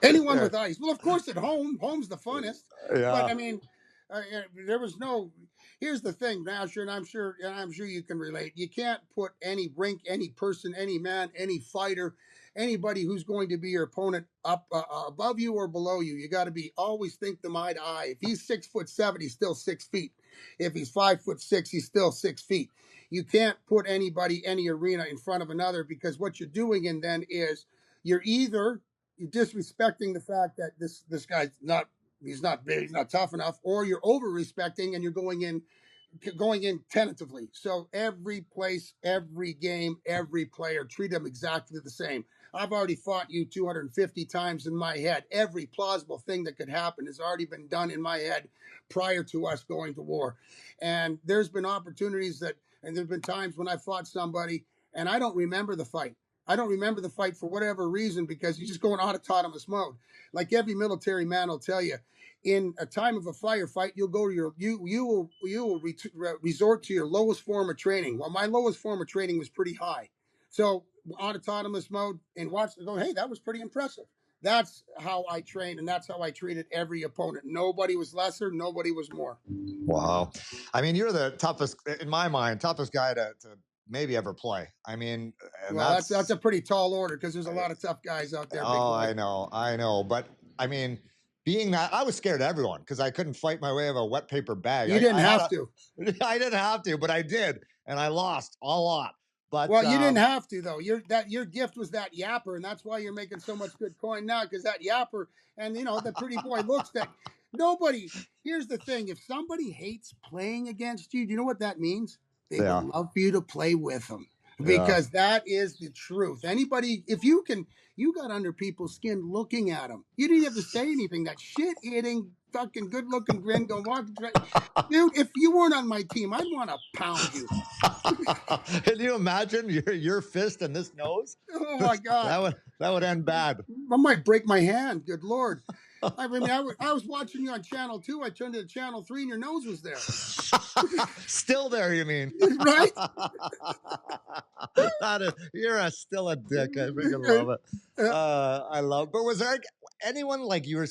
Anyone with ice. Well, of course, at home. Home's the funnest. Yeah. But I mean, there was no. Here's the thing, Nasher, and I'm sure you can relate. You can't put any rink, any person, any man, any fighter, anybody who's going to be your opponent up above you or below you. You got to be always think them eye to eye. If he's 6'7", he's still 6 feet. If he's 5'6", he's still 6 feet. You can't put anybody, any arena in front of another, because what you're doing in then is you're disrespecting the fact that this guy's not big, he's not tough enough, or you're over respecting and you're going in tentatively. So every place, every game, every player, treat them exactly the same. I've already fought you 250 times in my head. Every plausible thing that could happen has already been done in my head prior to us going to war. And there's been opportunities and there's been times when I fought somebody and I don't remember the fight. I don't remember the fight for whatever reason, because you just go in autonomous mode. Like every military man will tell you, in a time of a firefight, you'll go to you will resort to your lowest form of training. Well, my lowest form of training was pretty high, so autonomous mode and watch go. Hey, that was pretty impressive. That's how I trained, and that's how I treated every opponent. Nobody was lesser, nobody was more. Wow. I mean, you're the toughest, in my mind, toughest guy to maybe ever play. I mean, well, that's a pretty tall order, because there's a lot of tough guys out there. Oh, I know. But I mean, being that, I was scared of everyone because I couldn't fight my way out of a wet paper bag. You didn't have to. I didn't have to, but I did, and I lost a lot. But well, you didn't have to, though. Your gift was that yapper, and that's why you're making so much good coin now, because that yapper and the pretty boy looks that nobody. Here's the thing: if somebody hates playing against you, do you know what that means? They would love for you to play with them, because that is the truth. Anybody, if you got under people's skin looking at them. You didn't have to say anything. That shit-eating, fucking good-looking grin going, dude, if you weren't on my team, I'd want to pound you. Can you imagine your fist in this nose? Oh my God, that would end bad. I might break my hand. Good Lord. I mean, I was watching you on Channel 2. I turned to Channel 3 and your nose was there. Still there, you mean? Right? You're still a dick. I freaking love it. I love it. But was there anyone like you were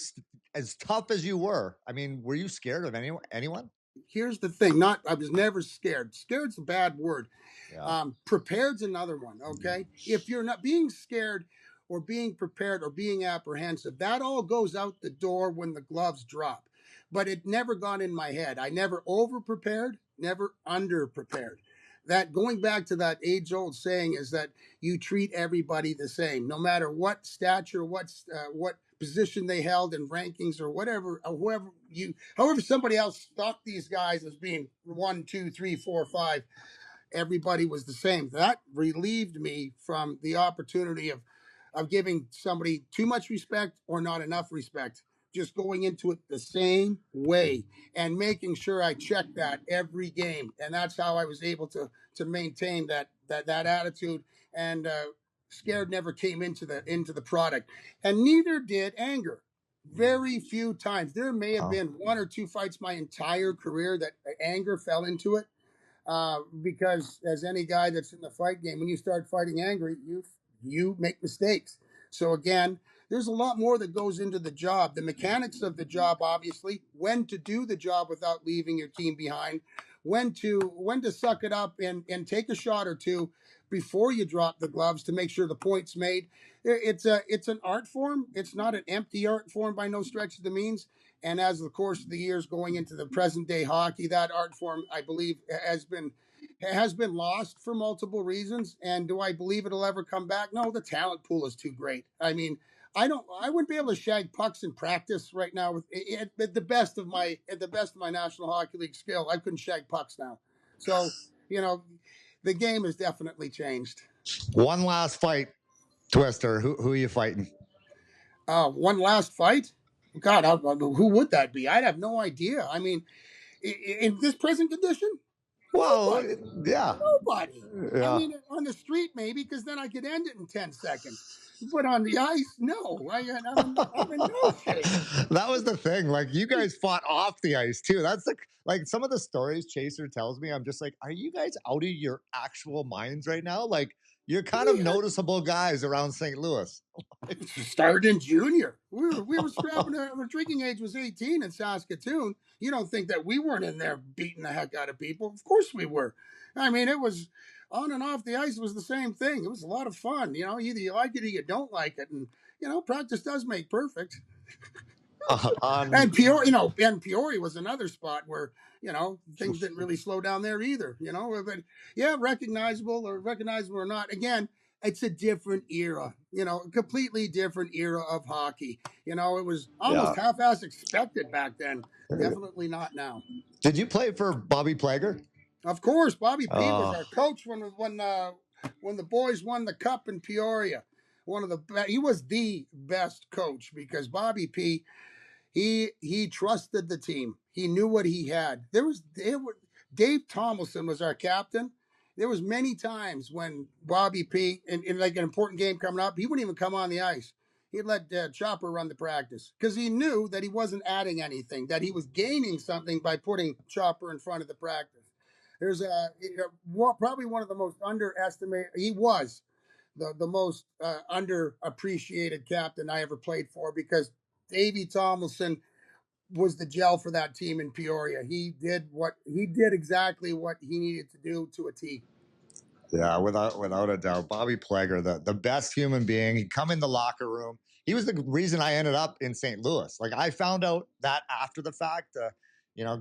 as tough as you were? I mean, were you scared of anyone? Here's the thing. I was never scared. Scared's a bad word. Yeah. Prepared's another one, okay? If you're not being scared or being prepared or being apprehensive, that all goes out the door when the gloves drop. But it never got in my head. I never over-prepared, never under-prepared. That, going back to that age-old saying, is that you treat everybody the same, no matter what stature, what position they held in rankings or whatever, however somebody else thought these guys as being 1, 2, 3, 4, 5. Everybody was the same. That relieved me from the opportunity of giving somebody too much respect or not enough respect. Just going into it the same way and making sure I checked that every game. And that's how I was able to maintain that attitude. And scared never came into the product, and neither did anger. Very few times. There may have been 1 or 2 fights my entire career that anger fell into it. Because as any guy that's in the fight game, when you start fighting angry, you make mistakes. So again, there's a lot more that goes into the job. The mechanics of the job, obviously, when to do the job without leaving your team behind, when to suck it up and take a shot or two before you drop the gloves to make sure the point's made. It's an art form. It's not an empty art form by no stretch of the means. And as the course of the years going into the present day hockey, that art form, I believe, has been lost for multiple reasons. And do I believe it'll ever come back? No, the talent pool is too great. I mean, I wouldn't be able to shag pucks in practice right now at the best of my National Hockey League skill. I couldn't shag pucks now. So, the game has definitely changed. One last fight, Twister. Who are you fighting? One last fight? God, who would that be? I'd have no idea. I mean, in this present condition, Well, nobody. yeah. Nobody. I Yeah. mean, on the street maybe, because then I could end it in 10 seconds. But on the ice, no. I'm in no shape. That was the thing. Like, you guys fought off the ice too. That's like some of the stories Chaser tells me. I'm just like, are you guys out of your actual minds right now? Like, you're kind of We noticeable guys around St. Louis. started in junior. We were scrapping. Our drinking age was 18 in Saskatoon. You don't think that we weren't in there beating the heck out of people? Of course we were. I mean, it was on and off the ice. It was the same thing. It was a lot of fun. You know, either you like it or you don't like it, and practice does make perfect. And Peoria was another spot where things didn't really slow down there either. But yeah, recognizable or not. Again, it's a different era. A completely different era of hockey. It was almost Yeah. half-ass expected back then. Definitely not now. Did you play for Bobby Plager? Of course, Bobby P was our coach when the boys won the cup in Peoria. He was the best coach because Bobby P. He trusted the team. He knew what he had. Dave Tomlinson was our captain. There was many times when Bobby P. in like an important game coming up, he wouldn't even come on the ice. He'd let Chopper run the practice because he knew that he wasn't adding anything, that he was gaining something by putting Chopper in front of the practice. There's probably one of the most underestimated. He was the most underappreciated captain I ever played for because Davey Tomlinson was the gel for that team in Peoria. He did exactly what he needed to do to a T. Yeah, without a doubt. Bobby Plager, the best human being. He'd come in the locker room. He was the reason I ended up in St. Louis. Like, I found out that after the fact.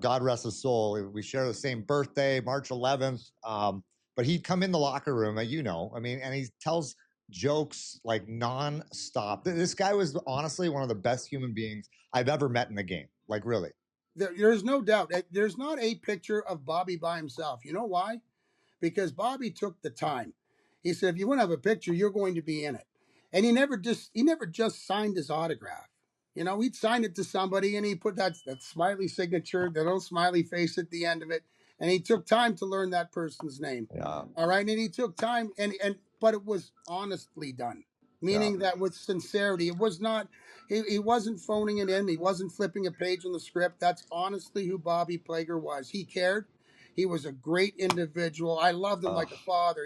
God rest his soul. We share the same birthday, March 11th. But he'd come in the locker room, and he tells jokes like nonstop. This guy was honestly one of the best human beings I've ever met in the game. Like, really. There's no doubt. There's not a picture of Bobby by himself. You know why? Because Bobby took the time. He said, if you want to have a picture, you're going to be in it. And he never just signed his autograph. He'd sign it to somebody and he put that smiley signature, that little smiley face at the end of it. And he took time to learn that person's name. Yeah. All right. And he took time but it was honestly done. Meaning that with sincerity, it was not, he wasn't phoning it in. He wasn't flipping a page in the script. That's honestly who Bobby Plager was. He cared. He was a great individual. I loved him like a father.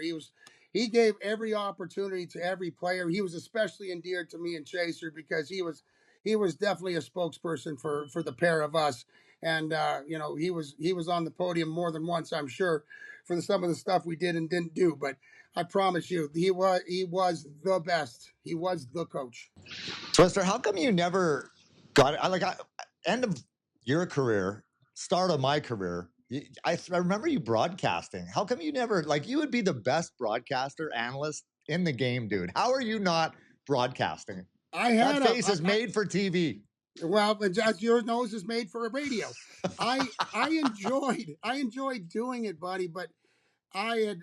He gave every opportunity to every player. He was especially endeared to me and Chaser because he was definitely a spokesperson for the pair of us. And he was on the podium more than once, I'm sure, for some of the stuff we did and didn't do. But I promise you, he was the best. He was the coach. Twister, how come you never got it? End of your career, start of my career. I remember you broadcasting. How come you never, you would be the best broadcaster, analyst in the game, dude. How are you not broadcasting? That face is made for TV. Well, as your nose is made for a radio. I enjoyed doing it, buddy, but I had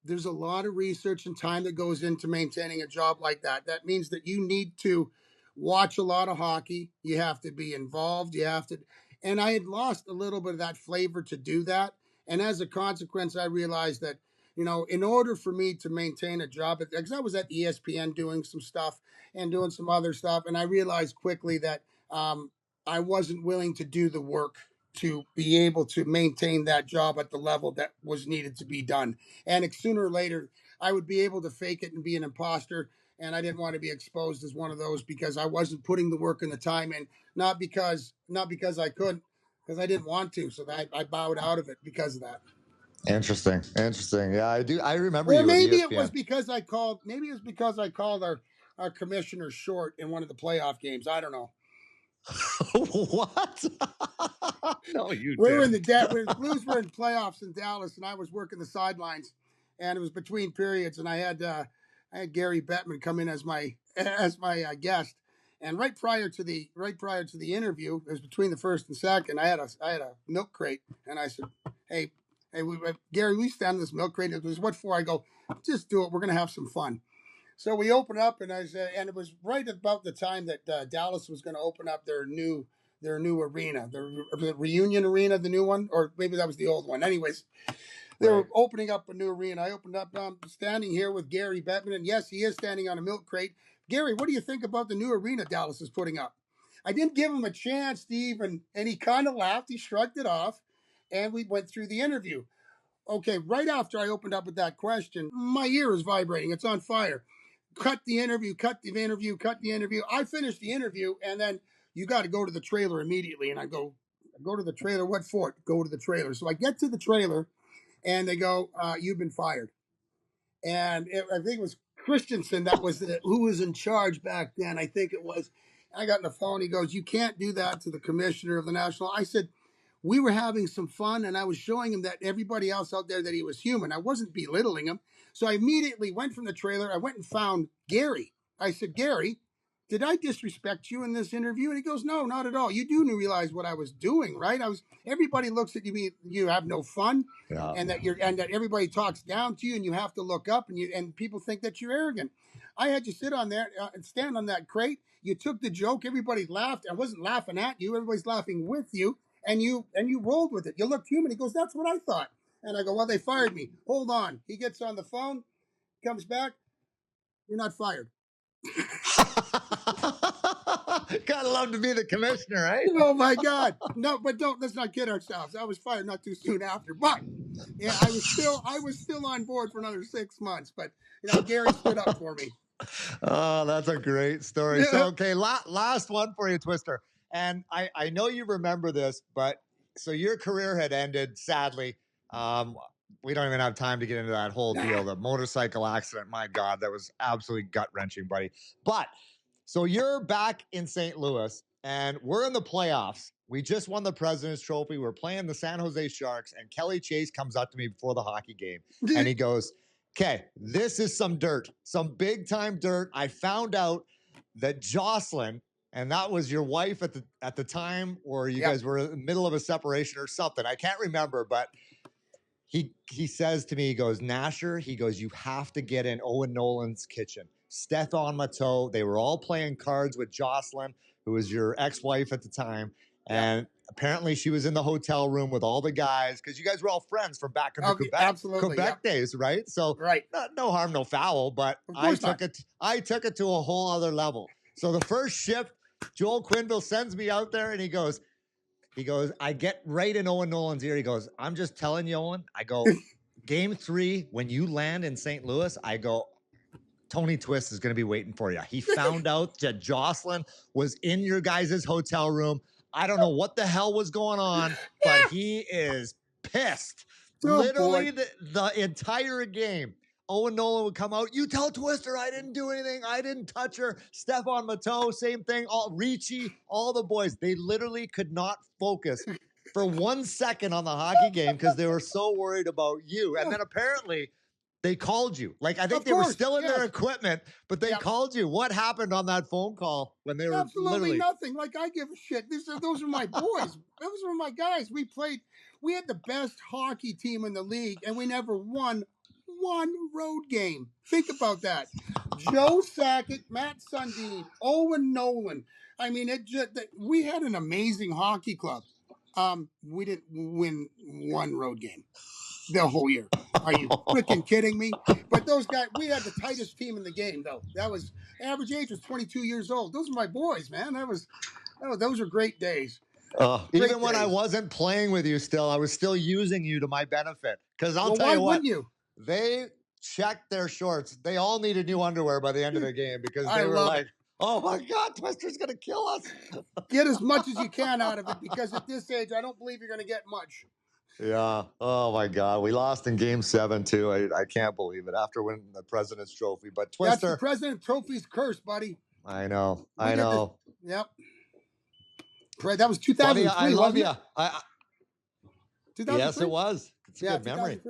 there's a lot of research and time that goes into maintaining a job like that. That means that you need to watch a lot of hockey. You have to be involved. And I had lost a little bit of that flavor to do that. And as a consequence, I realized that, in order for me to maintain a job, because I was at ESPN doing some stuff and doing some other stuff, and I realized quickly that I wasn't willing to do the work to be able to maintain that job at the level that was needed to be done. And sooner or later, I would be able to fake it and be an imposter. And I didn't want to be exposed as one of those because I wasn't putting the work and the time in, not because I couldn't, because I didn't want to. So I bowed out of it because of that. Interesting. Yeah, I do. I remember. Or maybe it was because I called. Maybe it was because I called our commissioner short in one of the playoff games. I don't know. What? No, you we were in the Blues were in playoffs in Dallas, and I was working the sidelines, and it was between periods, and I had Gary Bettman come in as my guest, and right prior to the interview, it was between the first and second. I had a milk crate, and I said, "Hey, Gary, we stand in this milk crate." It was what for? I go, "Just do it. We're gonna have some fun." So we opened up, and and it was right about the time that Dallas was going to open up their new arena, the Reunion Arena, the new one, or maybe that was the old one. Anyways, they were opening up a new arena. I opened up. I'm standing here with Gary Bettman, and yes, he is standing on a milk crate. Gary, what do you think about the new arena Dallas is putting up? I didn't give him a chance, Steve, and he kind of laughed. He shrugged it off, and we went through the interview. Okay, right after I opened up with that question, my ear is vibrating. It's on fire. Cut the interview. I finished the interview, and then you got to go to the trailer immediately. And I go to the trailer. What for? Go to the trailer. So I get to the trailer, and they go, you've been fired. And I think it was Christensen who was in charge back then. I think it was. I got on the phone. He goes, you can't do that to the commissioner of the national. I said, we were having some fun, and I was showing him that everybody else out there that he was human. I wasn't belittling him. So I immediately went from the trailer. I went and found Gary. I said, Gary, did I disrespect you in this interview? And he goes, no, not at all. You do realize what I was doing, right? Everybody looks at you, you have no fun, and that everybody talks down to you, and you have to look up, and people think that you're arrogant. I had you sit on there and stand on that crate. You took the joke. Everybody laughed. I wasn't laughing at you. Everybody's laughing with you. And you rolled with it. You looked human. He goes, that's what I thought. And I go, well, they fired me. Hold on. He gets on the phone, comes back. You're not fired. Gotta love to be the commissioner, right? Oh my God. No, but let's not kid ourselves. I was fired not too soon after. But yeah, I was still on board for another 6 months. But Gary stood up for me. Oh, that's a great story. Yeah. So okay, last one for you, Twister. And I know you remember this, but so your career had ended, sadly. We don't even have time to get into that whole deal. The motorcycle accident, my God, that was absolutely gut-wrenching, buddy. But so you're back in St. Louis, and we're in the playoffs. We just won the President's Trophy. We're playing the San Jose Sharks, and Kelly Chase comes up to me before the hockey game, and he goes, okay, this is some dirt, some big-time dirt. I found out that Jocelyn, and that was your wife at the time, or you guys were in the middle of a separation or something. I can't remember, but he says to me, he goes, Nasher, he goes, you have to get in Owen Nolan's kitchen. Stefan Matteau, they were all playing cards with Jocelyn, who was your ex-wife at the time. And apparently she was in the hotel room with all the guys, because you guys were all friends from back in the Quebec days, right? So no harm, no foul, but I took it to a whole other level. So the first shift, Joel Quenneville sends me out there, and he goes, I get right in Owen Nolan's ear. He goes, I'm just telling you, Owen. I go, game 3, when you land in St. Louis, I go, Tony Twist is going to be waiting for you. He found out that Jocelyn was in your guys' hotel room. I don't know what the hell was going on, but he is pissed. Literally the entire game. Owen Nolan would come out. You tell Twister I didn't do anything. I didn't touch her. Stefan Matteau, same thing. Ricci, all the boys. They literally could not focus for 1 second on the hockey game because they were so worried about you. And then apparently they called you. Like, I think they were still in their equipment, but they called you. What happened on that phone call when they were absolutely nothing? Like, I give a shit. Those are my boys. Those were my guys. We had the best hockey team in the league, and we never won one road game. Think about that. Joe Sakic, Matt Sundin, Owen Nolan. I mean, we had an amazing hockey club. We didn't win one road game the whole year. Are you freaking kidding me? But those guys, we had the tightest team in the game, though. Average age was 22 years old. Those are my boys, man. Those are great days. Even when I wasn't playing with you still, I was still using you to my benefit. Because I'll tell you what. Wouldn't you? They checked their shorts. They all needed new underwear by the end of the game because they were like, oh my God, Twister's going to kill us. Get as much as you can out of it, because at this age, I don't believe you're going to get much. Yeah. Oh my God. We lost in game 7 too. I can't believe it after winning the President's Trophy. But Twister. That's the President's Trophy's curse, buddy. I know. Yep. That was 2003. Buddy, I love you. 2003? Yes, it was. It's a good memory.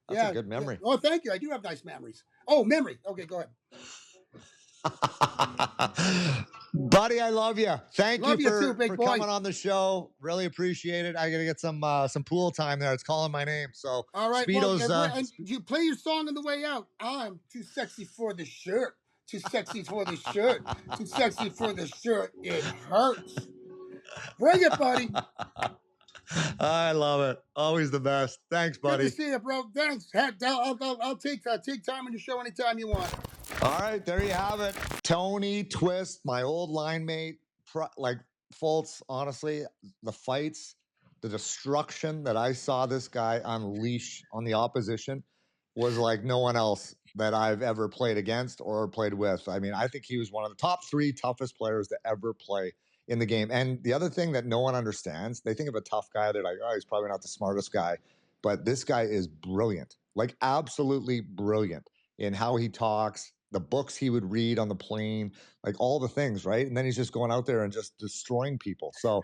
That's a good memory. Oh, thank you. I do have nice memories. Oh, memory. Okay, go ahead. Buddy, I love you. Thank you for boy. coming on the show. Really appreciate it. I got to get some pool time there. It's calling my name. So, all right. Speedo's, and you play your song on the way out. I'm too sexy for the shirt. Too sexy for the shirt. Too sexy for the shirt. It hurts. Bring it, buddy. I love it. Always the best. Thanks, Good buddy. to see you, bro. Thanks. I'll take time on your show anytime you want. All right, there you have it. Tony Twist, my old line mate. Like, Fultz, honestly, the fights, the destruction that I saw this guy unleash on the opposition was like no one else that I've ever played against or played with. I mean, I think he was one of the top 3 toughest players to ever play in the game. And the other thing that no one understands, they think of a tough guy, they're like, oh, he's probably not the smartest guy. But this guy is brilliant, like absolutely brilliant in how he talks, the books he would read on the plane, like all the things, right? And then he's just going out there and just destroying people. So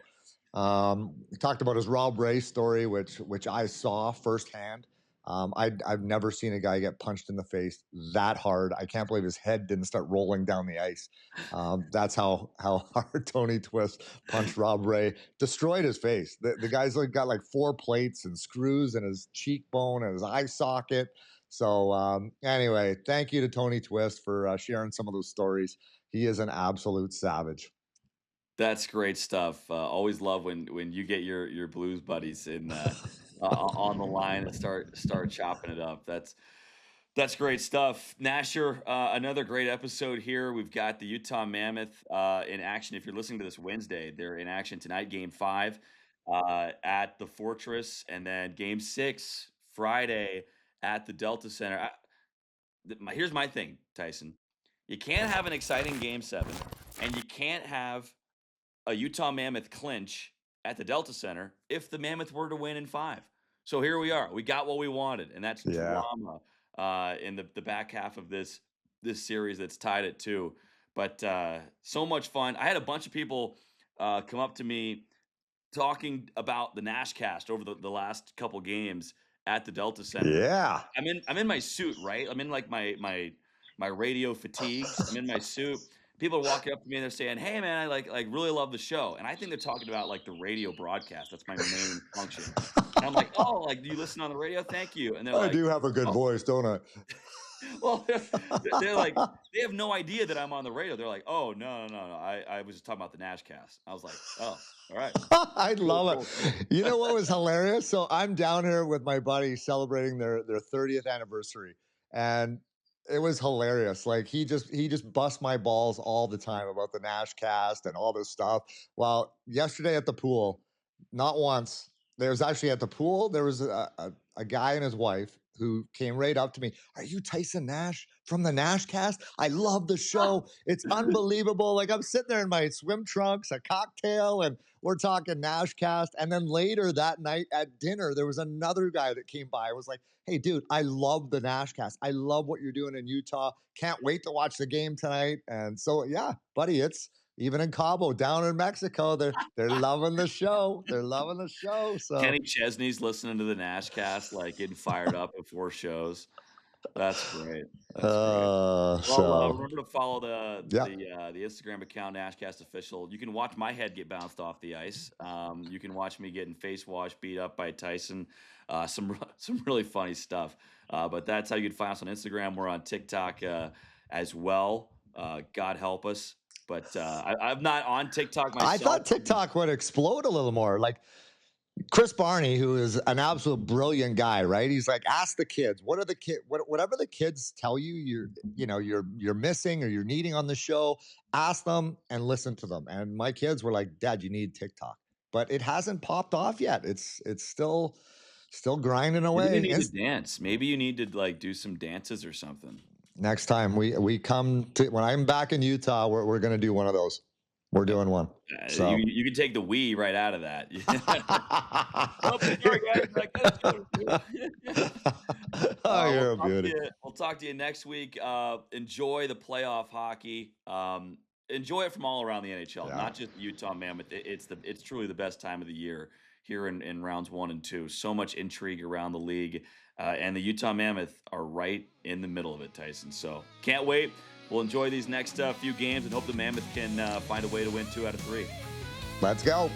he talked about his Rob Ray story, which I saw firsthand. I've never seen a guy get punched in the face that hard. I can't believe his head didn't start rolling down the ice. That's how hard Tony Twist punched Rob Ray, destroyed his face. The guy's got like 4 plates and screws in his cheekbone and his eye socket. So anyway, thank you to Tony Twist for sharing some of those stories. He is an absolute savage. That's great stuff. Always love when you get your blues buddies in on the line and start chopping it up. That's great stuff. Nasher, another great episode here. We've got the Utah Mammoth in action. If you're listening to this Wednesday, they're in action tonight, Game 5 at the Fortress, and then Game 6 Friday at the Delta Center. Here's my thing, Tyson. You can't have an exciting Game 7, and you can't have a Utah Mammoth clinch at the Delta Center if the Mammoth were to win in 5. So here we are. We got what we wanted, and that's drama in the back half of this series that's tied at 2. But so much fun. I had a bunch of people come up to me talking about the NASHCAST over the last couple games at the Delta Center. Yeah. I'm in my suit, right? I'm in like my radio fatigues. I'm in my suit. People are walking up to me and they're saying, "Hey man, I like really love the show." And I think they're talking about like the radio broadcast. That's my main function. And I'm like, "Oh, like do you listen on the radio? Thank you." And they're like, I do have a good voice, don't I? Well, they're like, they have no idea that I'm on the radio. They're like, "Oh, no. I was just talking about the NASHCAST." I was like, "Oh, all right." I love it. You know what was hilarious? So I'm down here with my buddy celebrating their 30th anniversary, and it was hilarious. Like he just busts my balls all the time about the NASHCAST and all this stuff. Well, yesterday at the pool, not once. There was actually at the pool, there was a guy and his wife who came right up to me. "Are you Tyson Nash from the NASHCAST? I love the show. It's unbelievable." Like I'm sitting there in my swim trunks, a cocktail, and we're talking NASHCAST. And then later that night at dinner, there was another guy that came by. I was like, "Hey, dude, I love the NASHCAST. I love what you're doing in Utah. Can't wait to watch the game tonight." And so, yeah, buddy, it's even in Cabo, down in Mexico, they're loving the show. They're loving the show. So Kenny Chesney's listening to the NASHCAST, like getting fired up before shows. That's great. That's great. Well, remember to follow the Instagram account, NASHCAST Official. You can watch my head get bounced off the ice. You can watch me getting face washed, beat up by Tyson. Some really funny stuff. But that's how you can find us on Instagram. We're on TikTok as well. God help us. But I'm not on TikTok myself. I thought TikTok would explode a little more. Like Chris Barney, who is an absolute brilliant guy, right? He's like, ask the kids. What are the whatever the kids tell you, you're missing or you're needing on the show, ask them and listen to them. And my kids were like, "Dad, you need TikTok," but it hasn't popped off yet. It's still grinding away. Maybe you need to dance. Maybe you need to like do some dances or something. Next time we come to, when I'm back in Utah, we're going to do one of those. We're doing one. So you can take the Wii right out of that. You're a beauty. We'll talk to you next week. Enjoy the playoff hockey. Enjoy it from all around the NHL, not just the Utah Mammoth. It's truly the best time of the year here in rounds 1 and 2. So much intrigue around the league. And the Utah Mammoth are right in the middle of it, Tyson. So can't wait. We'll enjoy these next few games and hope the Mammoth can find a way to win 2 out of 3. Let's go.